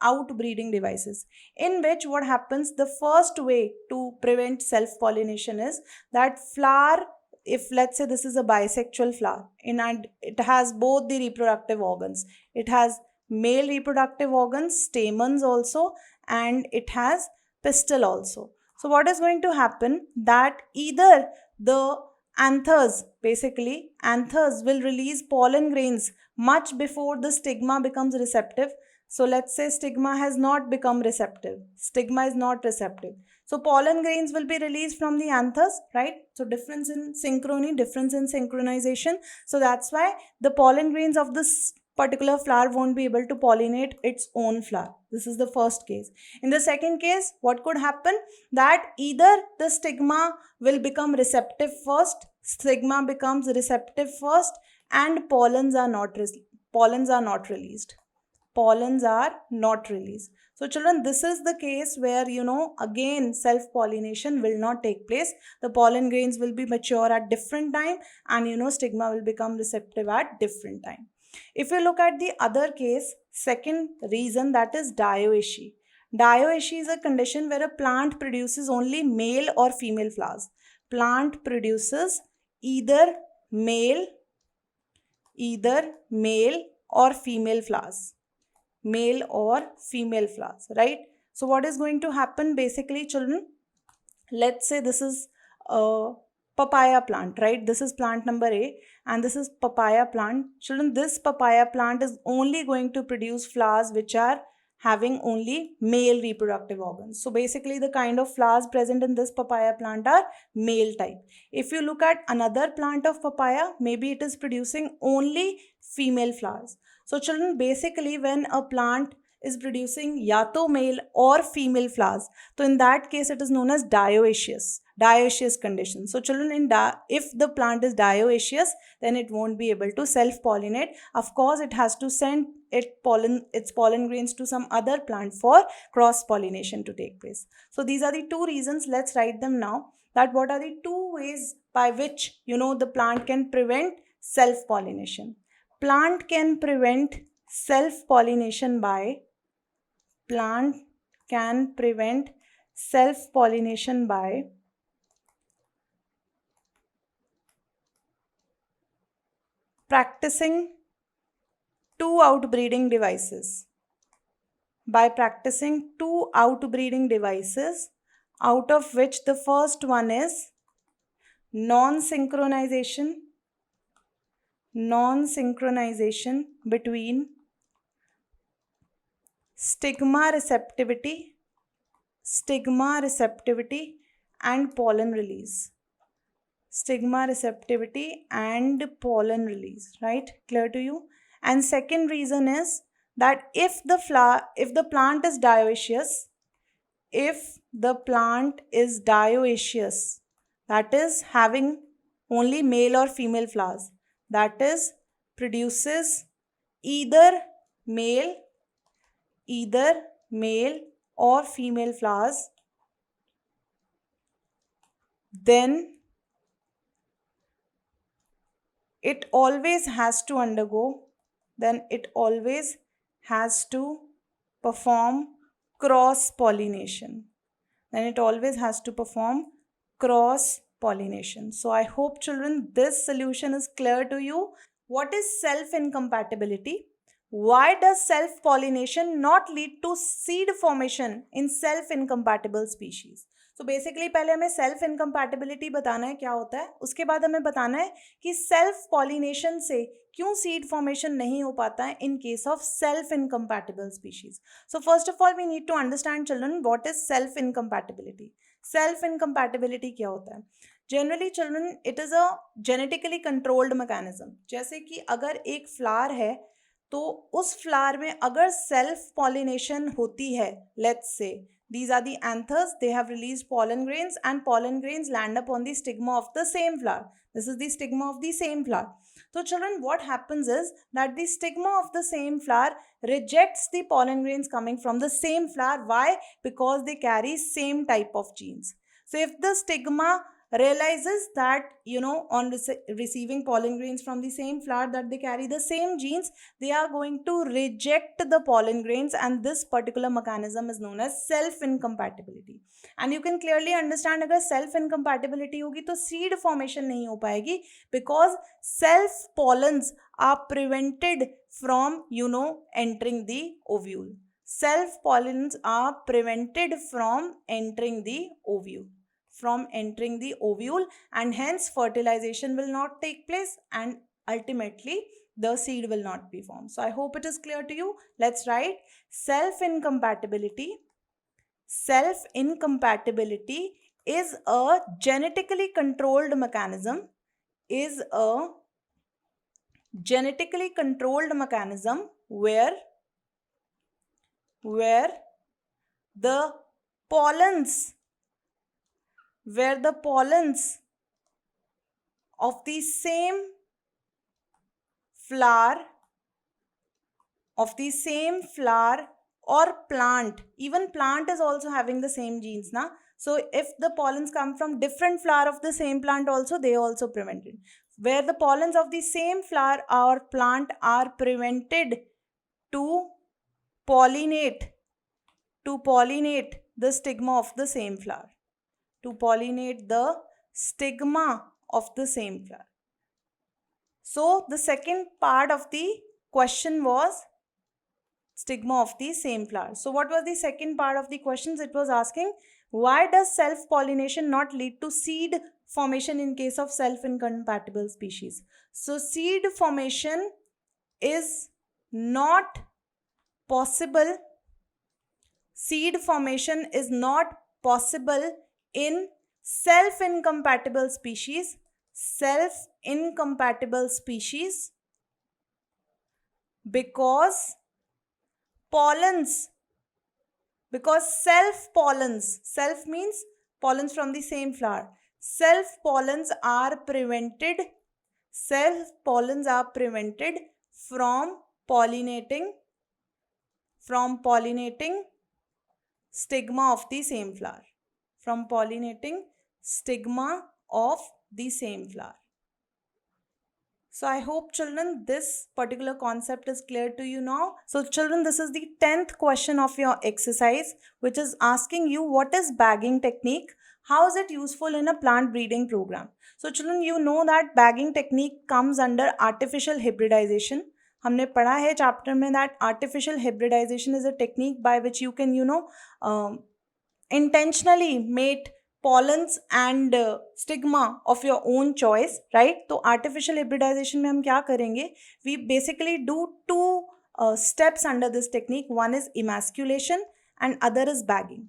in which what happens, the first way to prevent self pollination is that flower, if let's say this is a bisexual flower and it has both the reproductive organs, it has male reproductive organs, stamens also, and it has pistil also. So what is going to happen, that either the anthers will release pollen grains much before the stigma becomes receptive. So let's say stigma has not become receptive. Stigma is not receptive. So pollen grains will be released from the anthers, right? So difference in synchrony, difference in synchronization. So that's why the pollen grains of this particular flower won't be able to pollinate its own flower. This is the first case. In the second case, what could happen? That either the stigma will become receptive first, and pollens are not released. So children, this is the case where, again, self-pollination will not take place. The pollen grains will be mature at different time, and, stigma will become receptive at different time. If you look at the other case, second reason, that is dioecy. Dioecy is a condition where a plant produces only male or female flowers. Plant produces either male or female flowers. Right? So what is going to happen basically, children? Let's say this is a papaya plant, right? This is plant number A and this is papaya plant. Children, this papaya plant is only going to produce flowers which are having only male reproductive organs. So basically the kind of flowers present in this papaya plant are male type. If you look at another plant of papaya, maybe it is producing only female flowers. So children, basically when a plant is producing ya to male or female flowers, so in that case it is known as dioecious condition. So children, if the plant is dioecious, then it won't be able to self pollinate. Of course it has to send its pollen grains to some other plant for cross pollination to take place. So these are the two reasons. Let's write them now. That what are the two ways by which the plant can prevent self pollination. Plant can prevent self pollination by practicing two outbreeding devices. Out of which the first one is non-synchronization between stigma receptivity and pollen release. Right? Clear to you? And second reason is that if the plant is dioecious, that is having only male or female flowers, that is produces either male or female flowers, then it always has to perform cross pollination. So I hope children this solution is clear to you. What is self-incompatibility? Why does self-pollination not lead to seed formation in self-incompatible species? So basically पहले हमें self incompatibility बताना है क्या होता है, उसके बाद हमें बताना है कि सेल्फ पॉलिनेशन से क्यों सीड फॉर्मेशन नहीं हो पाता है in case of self incompatible species. So first of all we need to understand children what is self incompatibility. Self incompatibility क्या होता है? Generally children it is a genetically controlled mechanism. जैसे कि अगर एक फ्लावर है तो उस फ्लावर में अगर सेल्फ पॉलिनेशन होती है, let's say these are the anthers, they have released pollen grains and pollen grains land upon the stigma of the same flower. This is the stigma of the same flower. So children, what happens is that the stigma of the same flower rejects the pollen grains coming from the same flower. Why? Because they carry same type of genes. So if the stigma realizes that on receiving pollen grains from the same flower that they carry the same genes, they are going to reject the pollen grains, and this particular mechanism is known as self incompatibility. And you can clearly understand अगर self incompatibility होगी तो seed formation नहीं हो पाएगी, because self pollens are prevented from entering the ovule. Self pollens are prevented from entering the ovule, and hence fertilization will not take place and ultimately the seed will not be formed. So I hope it is clear to you. Let's write self incompatibility is a genetically controlled mechanism where the pollens of the same flower or plant, even plant is also having the same genes na. So if the pollens come from different flower of the same plant also, they also prevented. Where the pollens of the same flower or plant are prevented to pollinate the stigma of the same flower. So the second part of the question was stigma of the same flower. So what was the second part of the questions? It was asking, why does self-pollination not lead to seed formation in case of self-incompatible species? So seed formation is not possible seed formation is not possible in self-incompatible species. Self-incompatible species because pollens, because self-pollens, self means pollens from the same flower, self-pollens are prevented, self-pollens are prevented from pollinating stigma of the same flower, from pollinating stigma of the same flower. So I hope children this particular concept is clear to you now. So children, this is the 10th question of your exercise, which is asking you what is bagging technique? How is it useful in a plant breeding program? So children, you know that bagging technique comes under artificial hybridization. हमने पढ़ा है chapter में that artificial hybridization is a technique by which you can intentionally mate pollens and stigma of your own choice, right? तो artificial hybridization में हम क्या करेंगे? We basically do two steps under this technique. One is emasculation and other is bagging.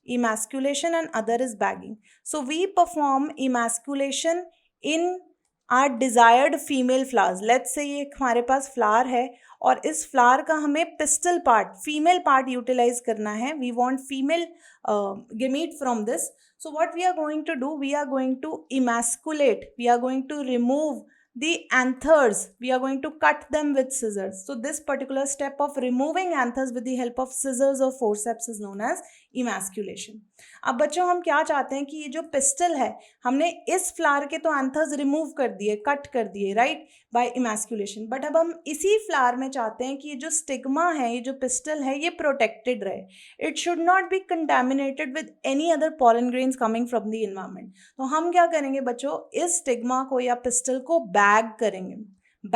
Emasculation and other is bagging. So we perform emasculation in our desired female flowers. Let's say ये हमारे पास flower है और इस flower का हमें pistil part, female part utilise करना है. We want female gamete from this. So what we are going to do, we are going to emasculate, we are going to remove the anthers, we are going to cut them with scissors. So this particular step of removing anthers with the help of scissors or forceps is known as emasculation. अब बच्चों हम क्या चाहते हैं कि ये जो pistol है, हमने इस फ्लावर के तो एंथर्स रिमूव कर दिए, कट कर दिए, राइट, बाय इमेस्कुलेशन. बट अब हम इसी फ्लावर में चाहते हैं कि ये जो स्टिग्मा है, ये जो पिस्टल है, ये प्रोटेक्टेड रहे. It should not be contaminated with any other pollen grains coming from the environment. तो हम क्या करेंगे बच्चों, इस स्टिग्मा को या पिस्टल को बैग करेंगे.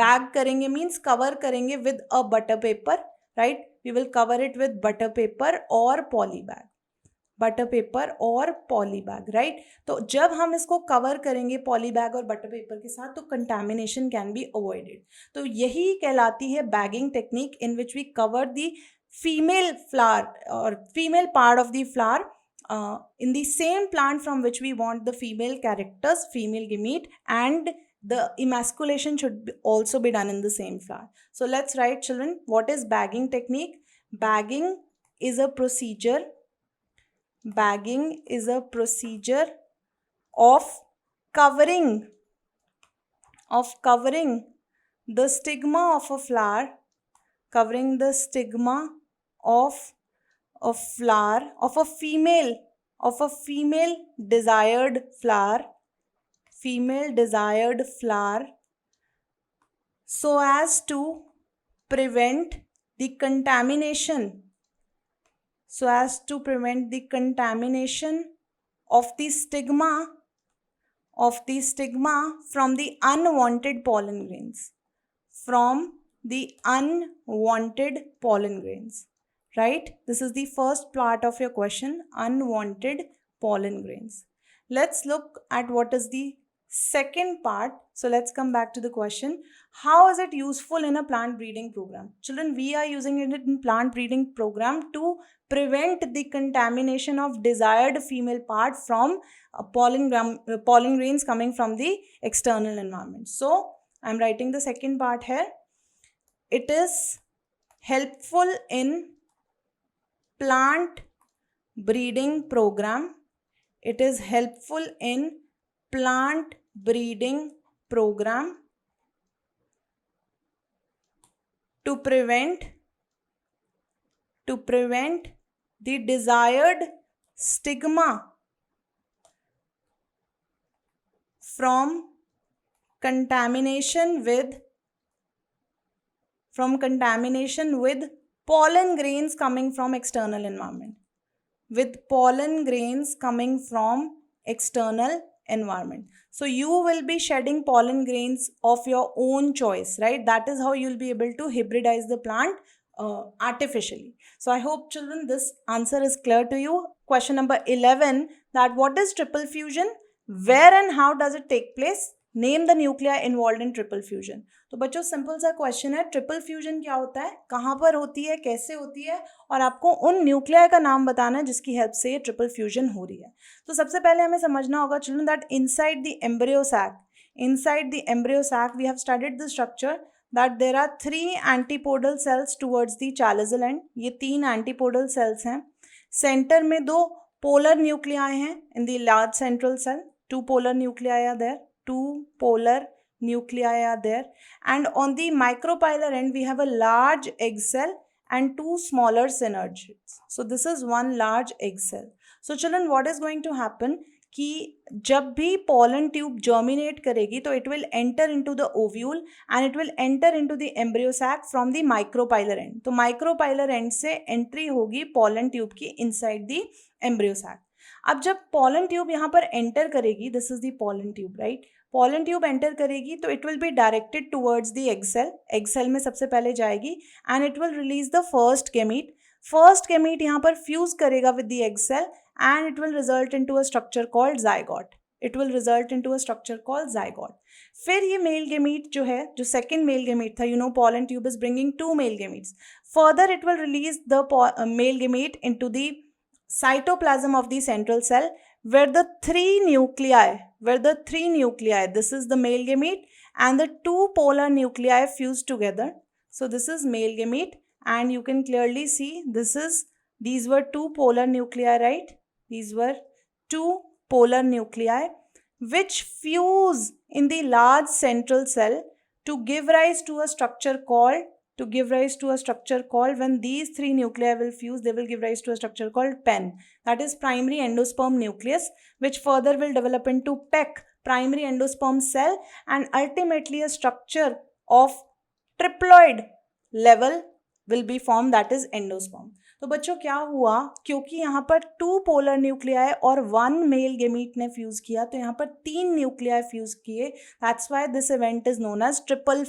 बैग करेंगे मीन्स कवर करेंगे with a butter paper, right. We will cover it with butter paper और पॉली बैग, बटर पेपर और पॉली बैग, राइट. तो जब हम इसको कवर करेंगे पॉली बैग और बटर पेपर के साथ तो कंटामिनेशन कैन बी अवॉइडेड. तो यही कहलाती है bagging technique in which we cover the female flower और female part of the flower in the same plant from which we want the female characters, female gamete, and the emasculation should also be done in the same flower. So let's write children, what is bagging technique? Bagging is a procedure. Bagging is a procedure of covering the stigma of a flower, covering the stigma of a flower of a female desired flower, so as to prevent the contamination, of the stigma from the unwanted pollen grains, right? This is the first part of your question, unwanted pollen grains. Let's look at what is the second part. So let's come back to the question, how is it useful in a plant breeding program? Children, we are using it in plant breeding program to prevent the contamination of desired female part from pollen grains coming from the external environment. So I'm writing the second part here. It is helpful in plant breeding program. It is helpful in plant breeding program to prevent the desired stigma from contamination with pollen grains coming from external environment, So you will be shedding pollen grains of your own choice, right? That is how you'll be able to hybridize the plant artificially. So I hope children this answer is clear to you. Question number 11, that what is triple fusion? Where and how does it take place? Name the nuclei involve in triple fusion. तो बच्चों simple सा question है, triple fusion क्या होता है, कहाँ पर होती है, कैसे होती है, और आपको उन न्यूक्लियाई का नाम बताना है जिसकी हेल्प से ये ट्रिपल फ्यूजन हो रही है। तो सबसे पहले हमें समझना होगा children that inside the embryo sac we have studied the structure that there are 3 antipodal cells towards the chalazial end। ये 3 antipodal cells हैं। सेंटर में 2 polar nuclei हैं in the large central cell, 2 polar nuclei are there, 2 polar nuclei are there, and on the micropylar end we have a large egg cell and 2 smaller synergids। So this is one large egg cell। So children, what is going to happen कि जब भी pollen tube germinate करेगी तो it will enter into the ovule and it will enter into the embryo sac from the micropylar end। तो micropylar end से entry होगी pollen tube की inside the embryo sac। अब जब pollen tube यहाँ पर enter करेगी, this is the pollen tube, right? pollen tube enter करेगी तो it will be directed towards the egg cell। egg cell में सबसे पहले जाएगी and it will release the first gamete। first gamete यहाँ पर fuse करेगा with the egg cell and it will result into a structure called zygote। it will result into a structure called zygote। फिर ये male gamete जो है, जो second male gamete था, you know pollen tube is bringing 2 male gametes। further it will release the male gamete into the cytoplasm of the central cell where the 3 nuclei, this is the male gamete and the 2 polar nuclei fuse together। so this is male gamete and you can clearly see these were 2 polar nuclei, right? These were 2 polar nuclei which fuse in the large central cell to give rise to a structure called, when these 3 nuclei will fuse, they will give rise to a structure called PEN, that is primary endosperm nucleus, which further will develop into PEC, primary endosperm cell, and ultimately a structure of triploid level will be formed, that is endosperm। तो बच्चों क्या हुआ, क्योंकि यहाँ पर 2 polar nuclei और 1 male gamete ने fuse किया तो यहाँ पर 3 न्यूक्लियाई फ्यूज किए। That's why this event is known as triple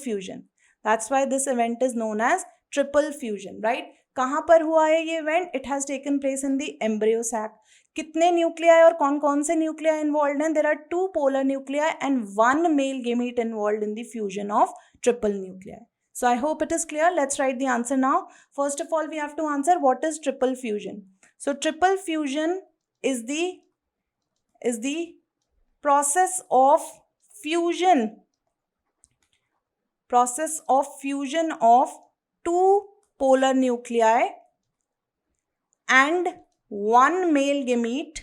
fusion. Right? कहाँ पर हुआ है ये event? It has taken place in the embryo sac. कितने न्यूक्लियाई और कौन कौन से न्यूक्लियाई इन्वॉल्व हैं? There are 2 polar nuclei and 1 male gamete involve in the fusion of triple nuclei. So I hope it is clear. Let's write the answer now. First of all, we have to answer what is triple fusion. So triple fusion is the process of fusion of 2 polar nuclei and 1 male gamete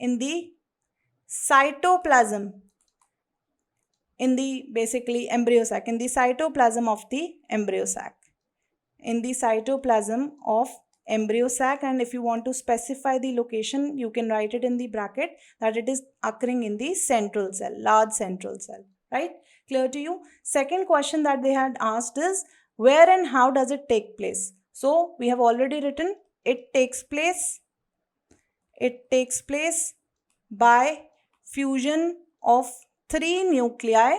in the cytoplasm, in the basically embryo sac, in the cytoplasm of the embryo sac, and if you want to specify the location you can write it in the bracket that it is occurring in the central cell, large central cell, right? Clear to you? Second question that they had asked is where and how does it take place? So we have already written it takes place by fusion of 3 nuclei,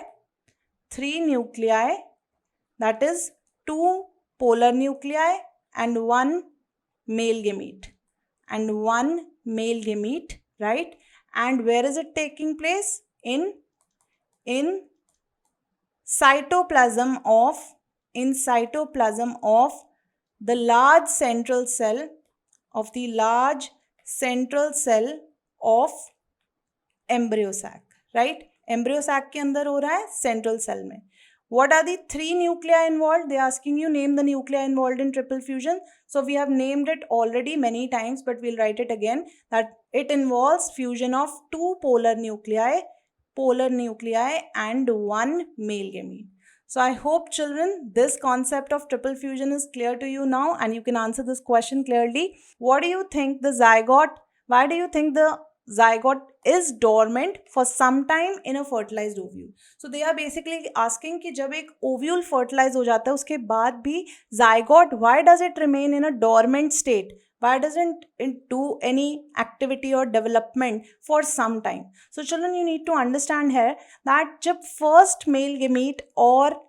that is 2 polar nuclei and 1 male gamete, right? And where is it taking place? In cytoplasm of the large central cell of embryo sac, right? Embryo sac के अंदर हो रहा है, central cell में। What are the 3 nuclei involved? They are asking you name the nuclei involved in triple fusion. So we have named it already many times, but we'll write it again that it involves fusion of 2 polar nuclei and 1 male gamete. So I hope children this concept of triple fusion is clear to you now and you can answer this question clearly. What do you think the zygote, why do you think the zygote is dormant for some time in a fertilized ovule? So they are basically asking कि जब एक ovule fertilize हो जाता है उसके बाद भी zygote, why does it remain in a dormant state? Why doesn't it do any activity or development for some time? So children, you need to understand here that जब first male gamete और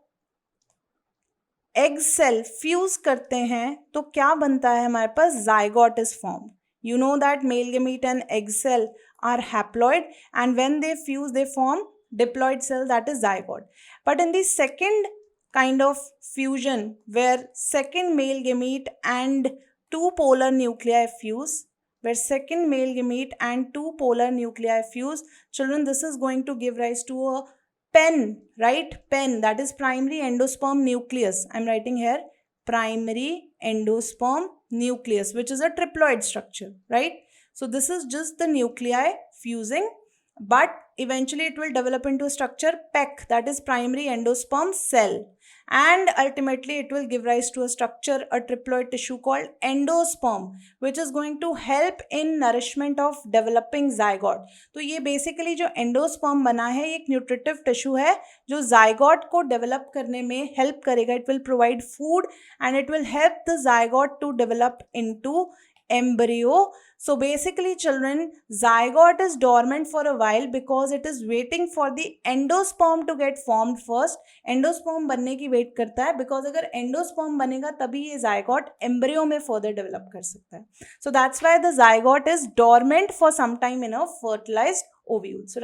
egg cell fuse करते हैं तो क्या बनता है हमारे पास? zygote is formed। You know that male gamete and egg cell are haploid, and when they fuse, they form diploid cell, that is zygote. But in the second kind of fusion, where second male gamete and two polar nuclei fuse, children, this is going to give rise to a pen, right? Pen, that is primary endosperm nucleus. I'm writing here primary endosperm nucleus, which is a triploid structure, right? So this is just the nuclei fusing, but eventually it will develop into a structure PEC, that is primary endosperm cell, and ultimately it will give rise to a structure, a triploid tissue called endosperm, which is going to help in nourishment of developing zygote. तो ये basically जो endosperm बना है, एक nutritive tissue है जो zygote को develop करने में हेल्प करेगा. It will provide food and it will help the zygote to develop into embryo. So basically children, zygote is dormant for a while because it is waiting for the endosperm to get formed first. endosperm बनने की wait करता है, because अगर endosperm बनेगा तभी ये zygote embryo में further develop कर सकता है. So that's why the zygote is dormant for some time in a fertilized ovule. So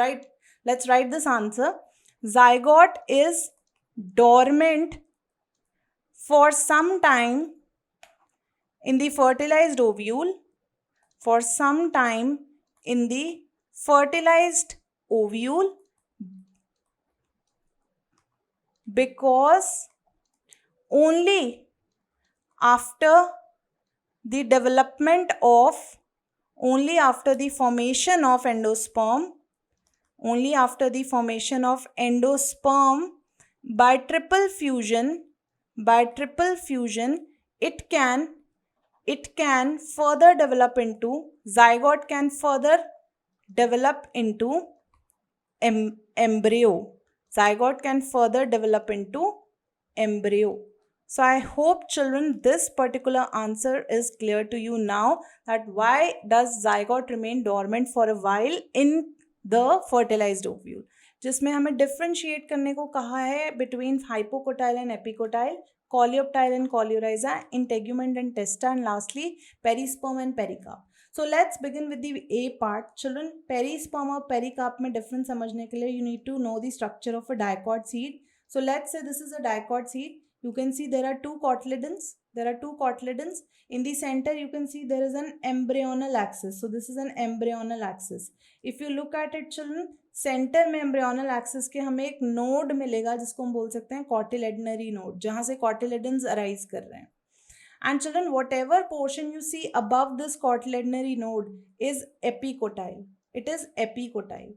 let's write this answer. Zygote is dormant for some time in the fertilized ovule, for some time in the fertilized ovule, because only after the development of, only after the formation of endosperm, only after the formation of endosperm by triple fusion, it can further develop into, zygote can further develop into embryo. Zygote can further develop into embryo. So I hope children this particular answer is clear to you now, that why does zygote remain dormant for a while in the fertilized ovule, जिसमें हमें differentiate करने को कहा है between hypocotyl and epicotyl, coleoptile and coleorhiza, integument and testa, and lastly perisperm and pericarp. So let's begin with the A part. Children, perisperm और pericarp में difference समझने के लिए you need to know the structure of a dicot seed. So let's say this is a dicot seed. You can see there are two cotyledons. In the center you can see there is an embryonal axis. So this is an embryonal axis. If you look at it children, centre में embryonal axis के हमें एक node मिलेगा जिसको हम बोल सकते हैं कॉटिलेडनरी नोड, जहां से कॉटिलेडन्स अराइज कर रहे हैं. And children, whatever portion you see above this cotyledonary node is epicotyl. It is epicotyl.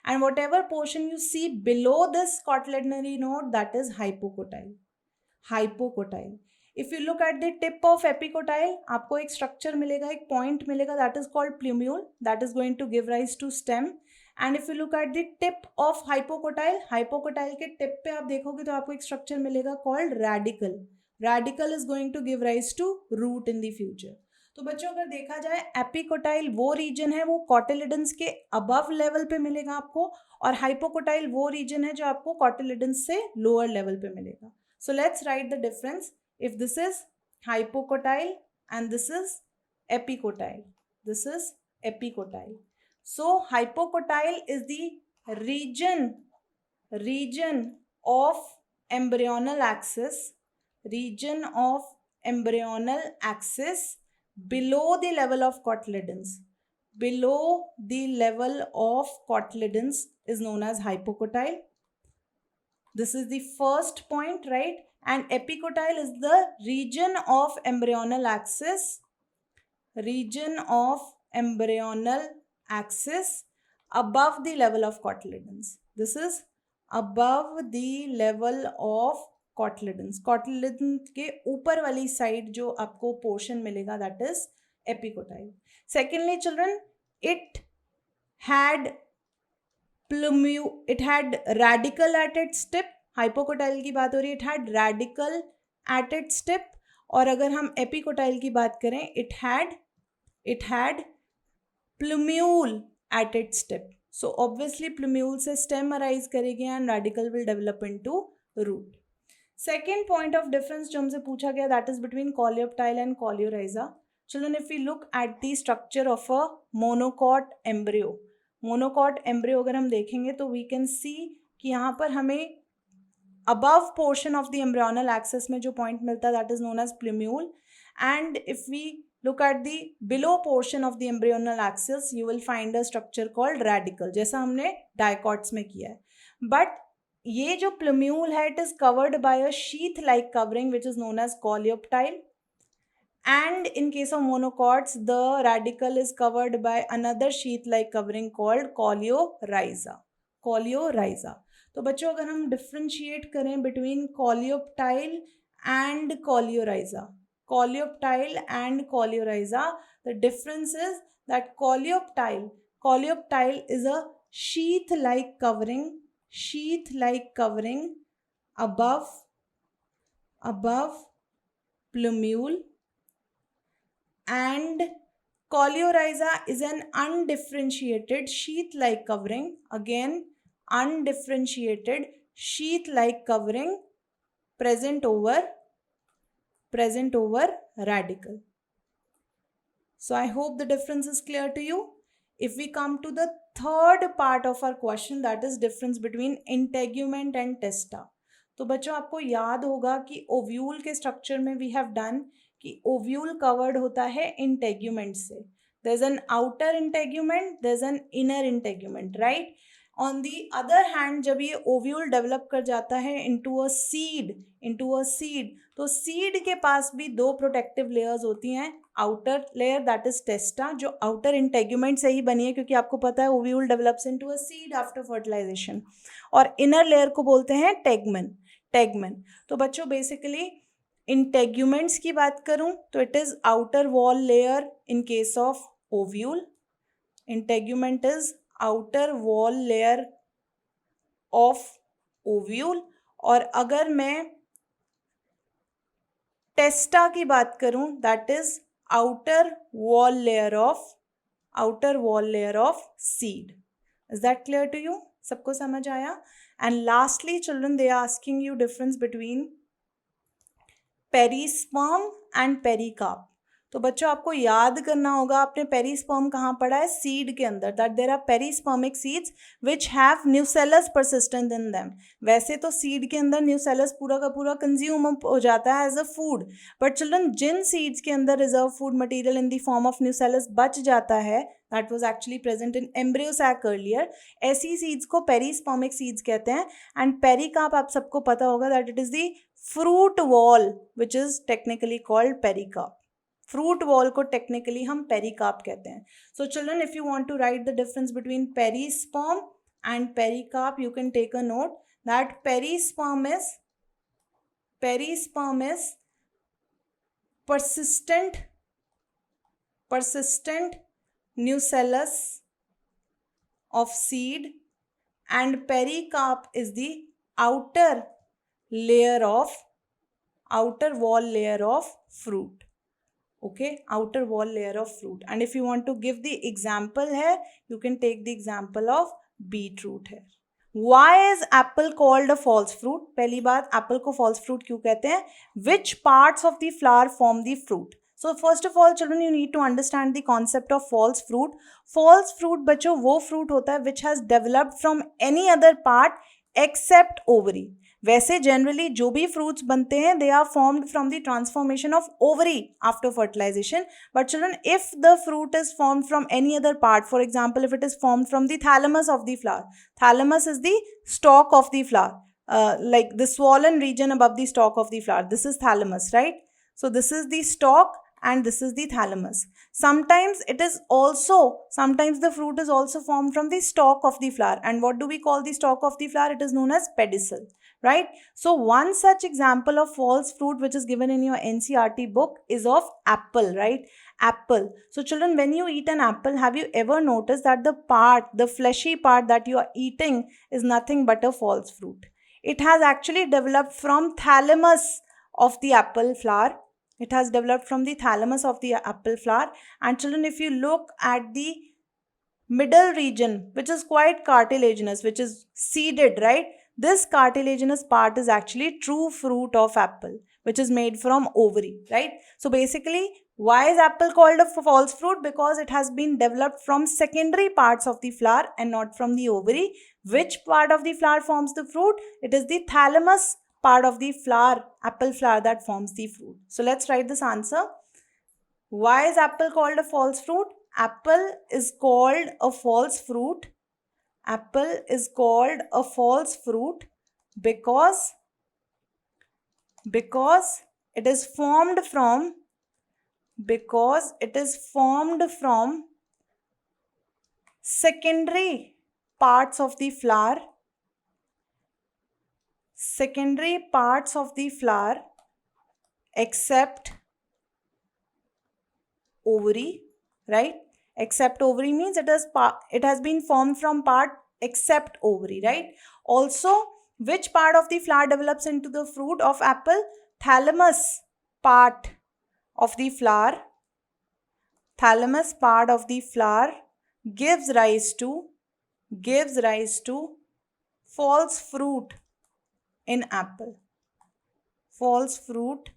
And whatever portion you see below this cotyledonary node, that is hypocotyl. If you look at the tip of epicotyl, आपको एक structure मिलेगा, एक point मिलेगा, that is called plumule, that is going to give rise to stem. And if you look at the tip of hypocotyl के tip पे आप देखोगे तो आपको एक स्ट्रक्चर मिलेगा called radicle is going to give rise to root in the future. तो बच्चों अगर देखा जाए, एपिकोटाइल वो रीजन है वो कॉटिलेडन्स के अबव लेवल पे मिलेगा आपको, और हाइपोकोटाइल वो रीजन है जो आपको कॉटिलेडन्स से लोअर लेवल पे मिलेगा. सो let's write the difference. If this is hypocotyl and this is epicotyl. So hypocotyl is the region of embryonal axis below the level of cotyledons. Below the level of cotyledons is known as hypocotyl. This is the first point, right? And epicotyl is the region of embryonal axis above the level of cotyledons. This is above the level of cotyledons. cotyledons के ऊपर वाली side जो आपको portion मिलेगा, that is epicotyl. Secondly children, it had radical at its tip. Hypocotyl की बात हो रही है, it had radical at its tip. और अगर हम एपिकोटाइल की बात करें, it had plumule at its tip. So obviously plumule से stem arise करेगी and radical will develop into root. Second point of difference जो हमसे पूछा गया, that is between coleoptile and coleorhiza. Children, if we look at the structure of a monocot embryo, monocot embryo अगर हम देखेंगे तो we can see कि यहाँ पर हमें above portion of the embryonal axis में जो point मिलता है that is known as plumule, and if we look at the below portion of the embryonal axis you will find a structure called radicle, जैसा हमने dicots में किया है. But ये जो plumule है it is covered by a sheath like covering which is known as coleoptile, and in case of monocots the radicle is covered by another sheath like covering called coleorhiza. तो बच्चों अगर हम differentiate करें between coleoptile and coleorhiza, the difference is that coleoptile is a sheath like covering above plumule, and coleorhiza is an undifferentiated sheath like covering, again undifferentiated sheath like covering present over radicle. So I hope the difference is clear to you. If we come to the third part of our question, that is difference between integument and testa. तो बच्चों आपको याद होगा कि ovule के structure में we have done कि ovule covered होता है इंटेग्यूमेंट से. There is an outer integument, there is an inner integument, right. On the other hand जब ये ओव्यूल डेवलप कर जाता है इनटू अ सीड, तो सीड के पास भी दो प्रोटेक्टिव लेयर्स होती हैं. Outer layer that is testa जो आउटर इंटेग्यूमेंट से ही बनी है क्योंकि आपको पता है ovule develops into a seed after fertilisation, और इनर लेयर को बोलते हैं टेगमेन. तो बच्चों बेसिकली इंटेग्यूमेंट्स की बात करूं तो it is outer wall layer in case of ovule. Integument is outer wall layer of ovule. और अगर मैं टेस्टा की बात करूं that is outer wall layer of seed. Is that clear to you? सबको समझ आया? And lastly children they are asking you difference between perisperm and pericarp. तो बच्चों आपको याद करना होगा आपने पेरीस्पर्म कहाँ पढ़ा है? सीड के अंदर. That there are perispermic seeds which have nucellus persistent in them. वैसे तो सीड के अंदर न्यूसेलस पूरा का पूरा कंज्यूम हो जाता है as a food, but children जिन सीड्स के अंदर reserve food material in the form of nucellus बच जाता है, that was actually present in embryo sac earlier, ऐसी सीड्स को पेरीस्पर्मिक सीड्स कहते हैं. एंड पेरीकार्प आप सबको पता होगा that it is the fruit wall which is technically called pericarp. Fruit wall को टेक्निकली हम पेरीकार्प कहते हैं. So children if you want to write the difference between perisperm and pericarp you can take a note that perisperm is persistent nucellus of seed, and pericarp is the outer wall layer of fruit. Okay, outer wall layer of fruit. And if you want to give the example here, you can take the example of beetroot here. Why is apple called a false fruit? पहली बात, apple को false fruit क्यों कहते हैं? Which parts of the flower form the fruit? So first of all children you need to understand the concept of false fruit. False fruit बच्चों वो fruit होता है which has developed from any other part except ovary. वैसे generally जो भी fruits बनते हैं they are formed from the transformation of ovary after fertilisation. But children if the fruit is formed from any other part, for example if it is formed from the thalamus of the flower, thalamus is the stalk of the flower, like the swollen region above the stalk of the flower, this is thalamus, right? So this is the stalk and this is the thalamus. Sometimes the fruit is also formed from the stalk of the flower, and what do we call the stalk of the flower? It is known as pedicel, right? So one such example of false fruit which is given in your NCERT book is of apple, right? Apple. So children, when you eat an apple, have you ever noticed that the fleshy part that you are eating is nothing but a false fruit? It has actually developed from thalamus of the apple flower. It has developed from the thalamus of the apple flower. And children, if you look at the middle region, which is quite cartilaginous, which is seeded, right? This cartilaginous part is actually true fruit of apple. which is made from ovary, right? So basically, why is apple called a false fruit? Because it has been developed from secondary parts of the flower and not from the ovary. Which part of the flower forms the fruit? It is the thalamus part of the flower, apple flower, that forms the fruit. So let's write this answer. Why is apple called a false fruit? Apple is called a false fruit. Apple is called a false fruit because it is formed from secondary parts of the flower, except ovary, right? Except ovary means it has been formed from part except ovary, right? Also, which part of the flower develops into the fruit of apple? Thalamus part of the flower. Thalamus part of the flower gives rise to false fruit in apple. False fruit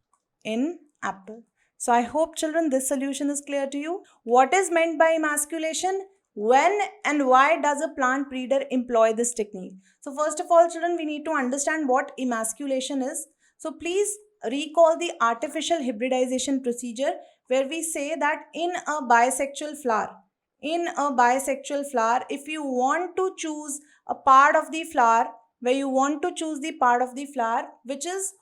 in apple. So I hope, children, this solution is clear to you. What is meant by emasculation? When and why does a plant breeder employ this technique? So first of all, children, we need to understand what emasculation is. So please recall the artificial hybridization procedure, where we say that in a bisexual flower, if you want to choose a part of the flower, which is,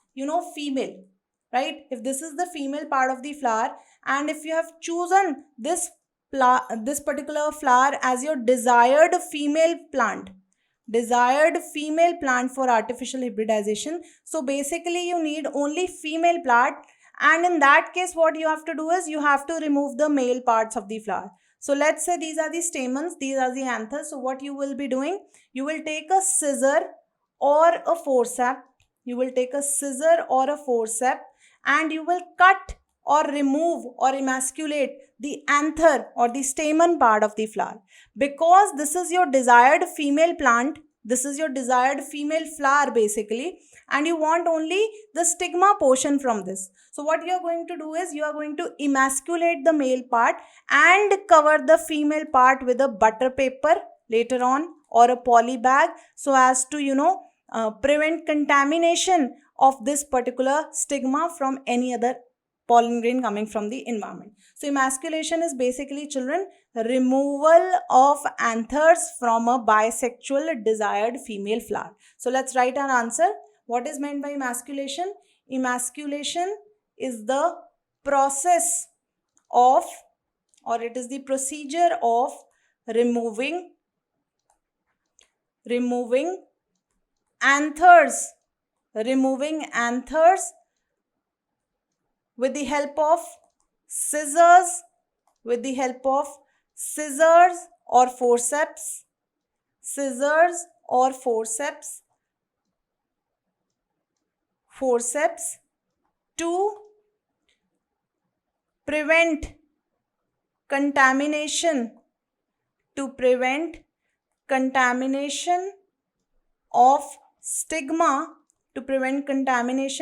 female, right? If this is the female part of the flower, and if you have chosen this particular flower as your desired female plant for artificial hybridization, so basically you need only female plant, and in that case what you have to do is you have to remove the male parts of the flower. So let's say these are the stamens, these are the anthers. So what you will be doing, you will take a scissor or a forceps, and you will cut or remove or emasculate the anther or the stamen part of the flower, because this is your desired female plant, this is your desired female flower basically, and you want only the stigma portion from this. So what you are going to do is you are going to emasculate the male part and cover the female part with a butter paper later on, or a poly bag, so as to prevent contamination of this particular stigma from any other pollen grain coming from the environment. So emasculation is basically, children, removal of anthers from a bisexual desired female flower. So let's write our answer. What is meant by emasculation? Emasculation is the process of, or it is the procedure of removing anthers with the help of scissors or forceps, to prevent contamination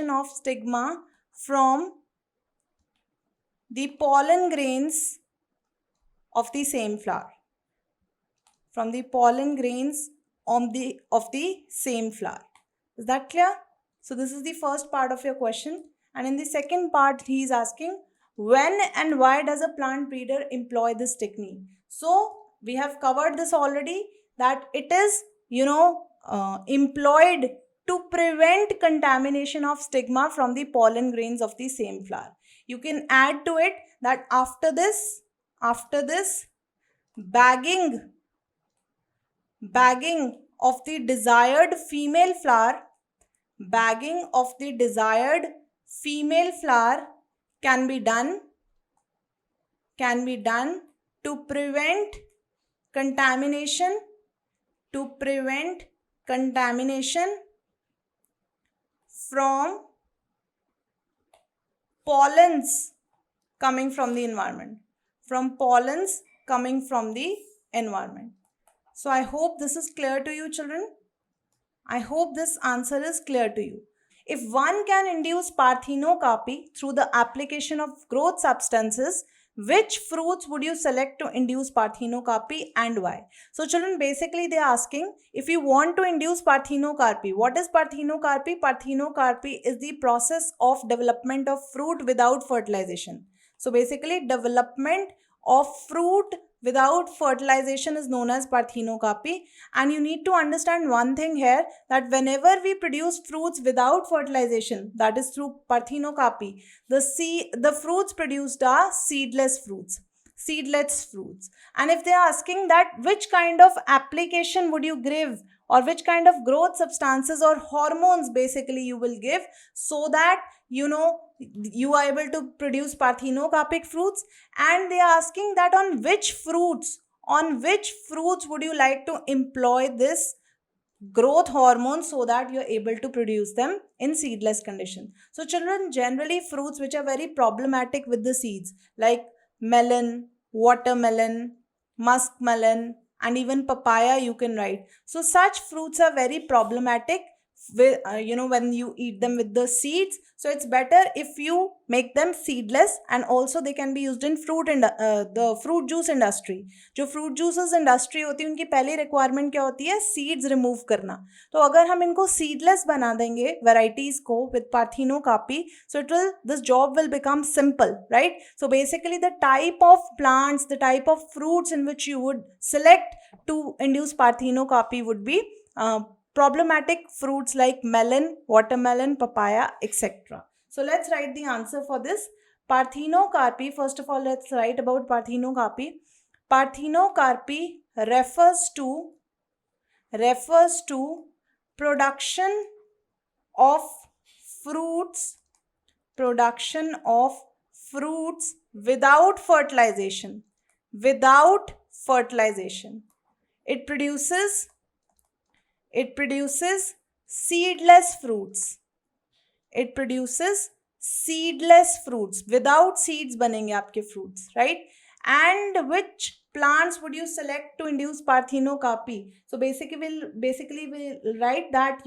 of stigma, from the pollen grains of the same flower. Of the same flower. Is that clear? So this is the first part of your question. And in the second part, he is asking, when and why does a plant breeder employ this technique? So we have covered this already, that it is, employed to prevent contamination of stigma from the pollen grains of the same flower. You can add to it that after this bagging of the desired female flower, can be done to prevent contamination from pollens coming from the environment. So I hope this is clear to you, children. I hope this answer is clear to you. If one can induce parthenocopy through the application of growth substances, which fruits would you select to induce parthenocopy and why? So children, basically they are asking, if you want to induce parthenocopy, what is parthenocopy? Parthenocopy is the process of development of fruit without fertilization. So basically development of fruit without fertilization is known as parthenocopy. And you need to understand one thing here, that whenever we produce fruits without fertilization, that is through parthenocopy, the fruits produced are seedless fruits. And if they are asking that which kind of application would you give, or which kind of growth substances or hormones basically you will give, so that you are able to produce parthenocarpic fruits, and they are asking that on which fruits would you like to employ this growth hormone so that you're able to produce them in seedless condition. So children, generally fruits which are very problematic with the seeds, like melon, watermelon, muskmelon, and even papaya you can write. So such fruits are very problematic with, when you eat them with the seeds. So it's better if you make them seedless, and also they can be used in the fruit juice industry. जो fruit juices industry होती है, उनकी पहली requirement क्या होती है? Seeds remove करना. तो अगर हम इनको सीडलेस बना देंगे वेराइटीज को with parthenocarpy, so this job will become simple, right? So basically the type of plants, the type of fruits in which you would select to induce parthenocarpy would be problematic fruits like melon, watermelon, papaya, etc. So let's write the answer for this. Parthenocarpy, first of all, let's write about parthenocarpy. Parthenocarpy refers to production of fruits without fertilization. It produces seedless fruits. Without seeds बनेंगे आपके fruits, right? And which plants would you select to induce parthenocarpy? So basically we'll write that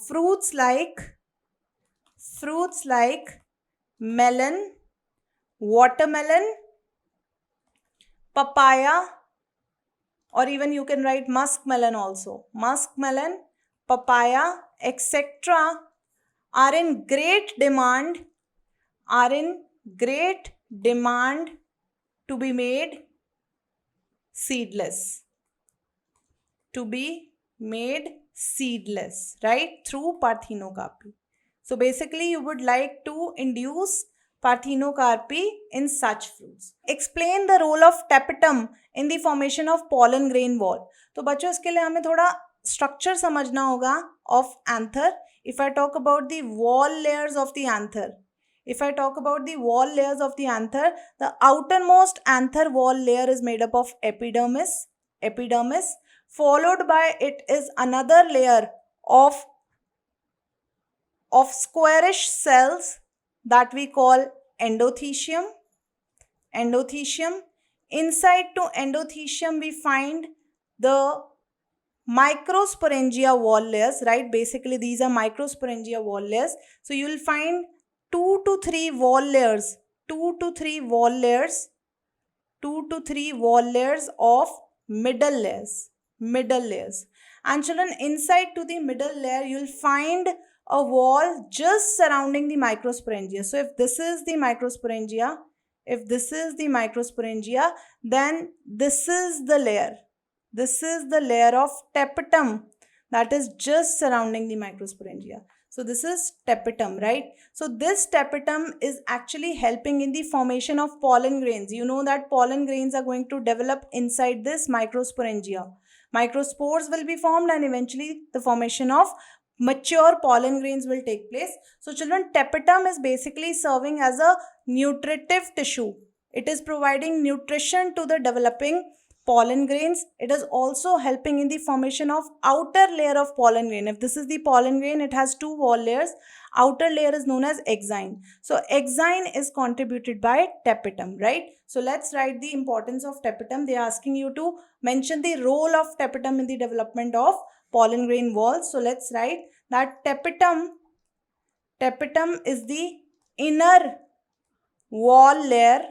fruits like melon, watermelon, papaya, or even you can write muskmelon also. Muskmelon, papaya, etc. are in great demand to be made seedless. Right? Through parthenocarpy. So basically you would like to induce parthenocarpy in such fruits. Explain the role of tapetum in the formation of pollen grain wall. तो बच्चों इसके लिए हमें थोड़ा structure समझना होगा of anther. If I talk about the wall layers of the anther, the outermost anther wall layer is made up of epidermis, followed by it is another layer of squarish cells that we call endothecium. Inside to endothecium we find the microsporangia wall layers, right? Basically these are microsporangia wall layers. So you will find 2 to 3 wall layers of middle layers. And children, inside to the middle layer you will find a wall just surrounding the microsporangia. So if this is the microsporangia, then this is the layer of tapetum that is just surrounding the microsporangia. So this is tapetum, right? So this tapetum is actually helping in the formation of pollen grains. You know that pollen grains are going to develop inside this microsporangia. Microspores will be formed, and eventually the formation of mature pollen grains will take place. So children, tapetum is basically serving as a nutritive tissue. It is providing nutrition to the developing pollen grains. It is also helping in the formation of outer layer of pollen grain. If this is the pollen grain, it has 2 wall layers. Outer layer is known as exine. So exine is contributed by tapetum, right? So let's write the importance of tapetum. They are asking you to mention the role of tapetum in the development of pollen grain walls. So let's write that tapetum Tapetum is the inner wall layer.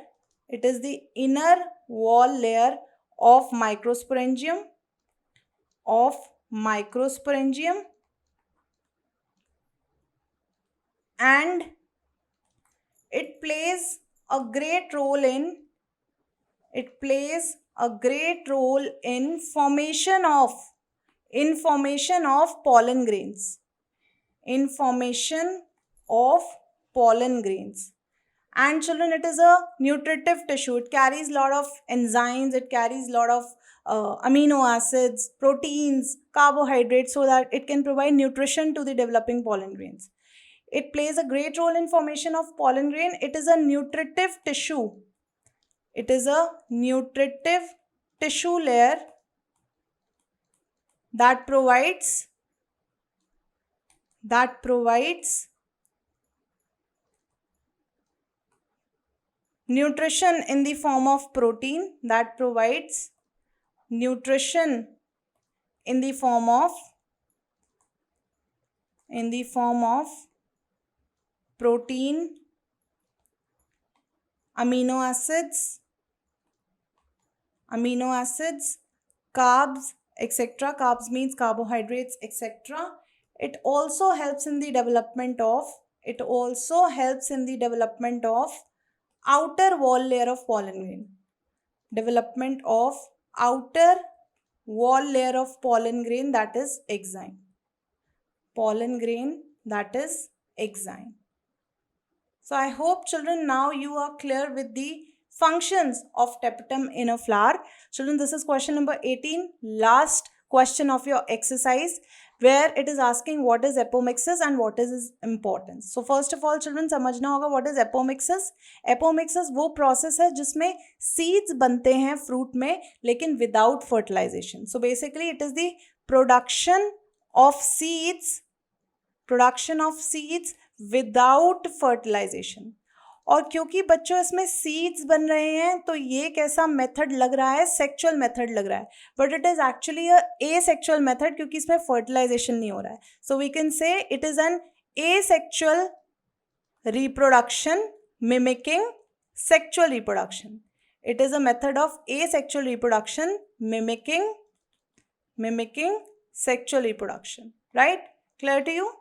It is the inner wall layer of microsporangium. And it plays a great role in formation of pollen grains. And children, it is a nutritive tissue. It carries a lot of enzymes, it carries a lot of amino acids, proteins, carbohydrates, so that it can provide nutrition to the developing pollen grains. It plays a great role in formation of pollen grain. It is a nutritive tissue. It is a nutritive tissue layer that provides nutrition in the form of protein, protein, amino acids, carbs, etc. Carbs means carbohydrates, etc. It also helps in the development of outer wall layer of pollen grain. Development of outer wall layer of pollen grain, that is exine. So I hope children now you are clear with the functions of tapetum in a flower. Children, this is question number 18, last question of your exercise, where it is asking what is apomixis and what is its importance. So first of all children, समझना होगा what is apomixis. Apomixis वो process है जिसमें seeds बनते हैं fruit में लेकिन without fertilization. So basically it is the production of seeds without fertilisation. और क्योंकि बच्चों इसमें सीड्स बन रहे हैं तो ये कैसा मेथड लग रहा है, सेक्सुअल मेथड लग रहा है, but it is actually a asexual method क्योंकि इसमें फर्टिलाइजेशन नहीं हो रहा है. So we can say it is an asexual reproduction mimicking sexual reproduction. It is a method of asexual reproduction mimicking sexual reproduction. Right? Clear to you?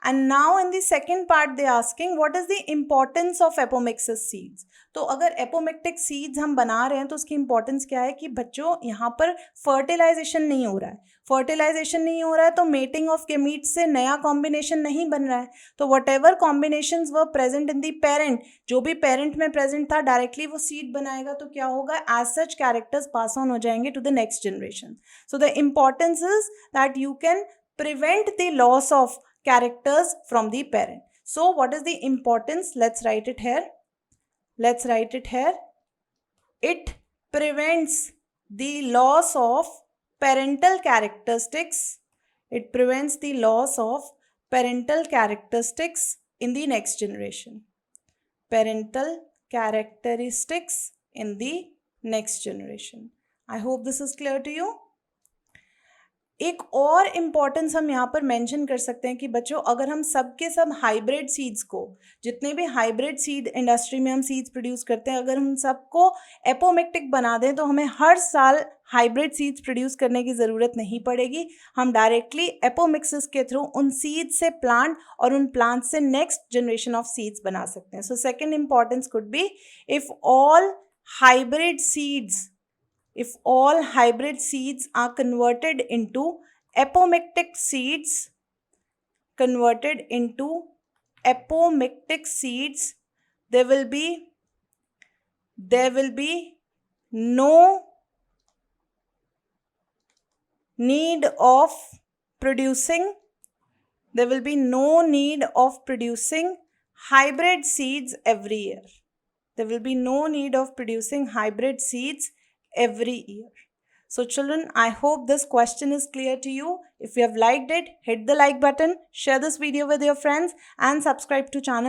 And now in the second part they are asking what is the importance of apomixis seeds. तो अगर apomictic seeds हम बना रहे हैं तो उसकी importance क्या है कि बच्चों यहाँ पर fertilization नहीं हो रहा है तो mating of gametes से नया combination नहीं बन रहा है. तो whatever combinations were present in the parent, जो भी parent में present था directly वो seed बनाएगा तो क्या होगा, as such characters pass on हो जाएंगे to the next generation. So the importance is that you can prevent the loss of characters from the parent. So what is the importance? Let's write it here. It prevents the loss of parental characteristics. In the next generation. I hope this is clear to you. एक और importance हम यहाँ पर mention कर सकते हैं कि बच्चों अगर हम सब के सब हाइब्रिड सीड्स को, जितने भी हाइब्रिड सीड इंडस्ट्री में हम सीड्स प्रोड्यूस करते हैं, अगर हम सबको एपोमिक्टिक बना दें तो हमें हर साल हाइब्रिड सीड्स प्रोड्यूस करने की ज़रूरत नहीं पड़ेगी. हम डायरेक्टली एपोमिक्सिस के थ्रू उन सीड्स से प्लांट और उन प्लांट से नेक्स्ट जनरेशन ऑफ सीड्स बना सकते हैं. So second importance could be if all hybrid seeds are converted into apomictic seeds, there will be no need of producing hybrid seeds every year. So children, I hope this question is clear to you. If you have liked it, hit the like button, share this video with your friends and subscribe to channel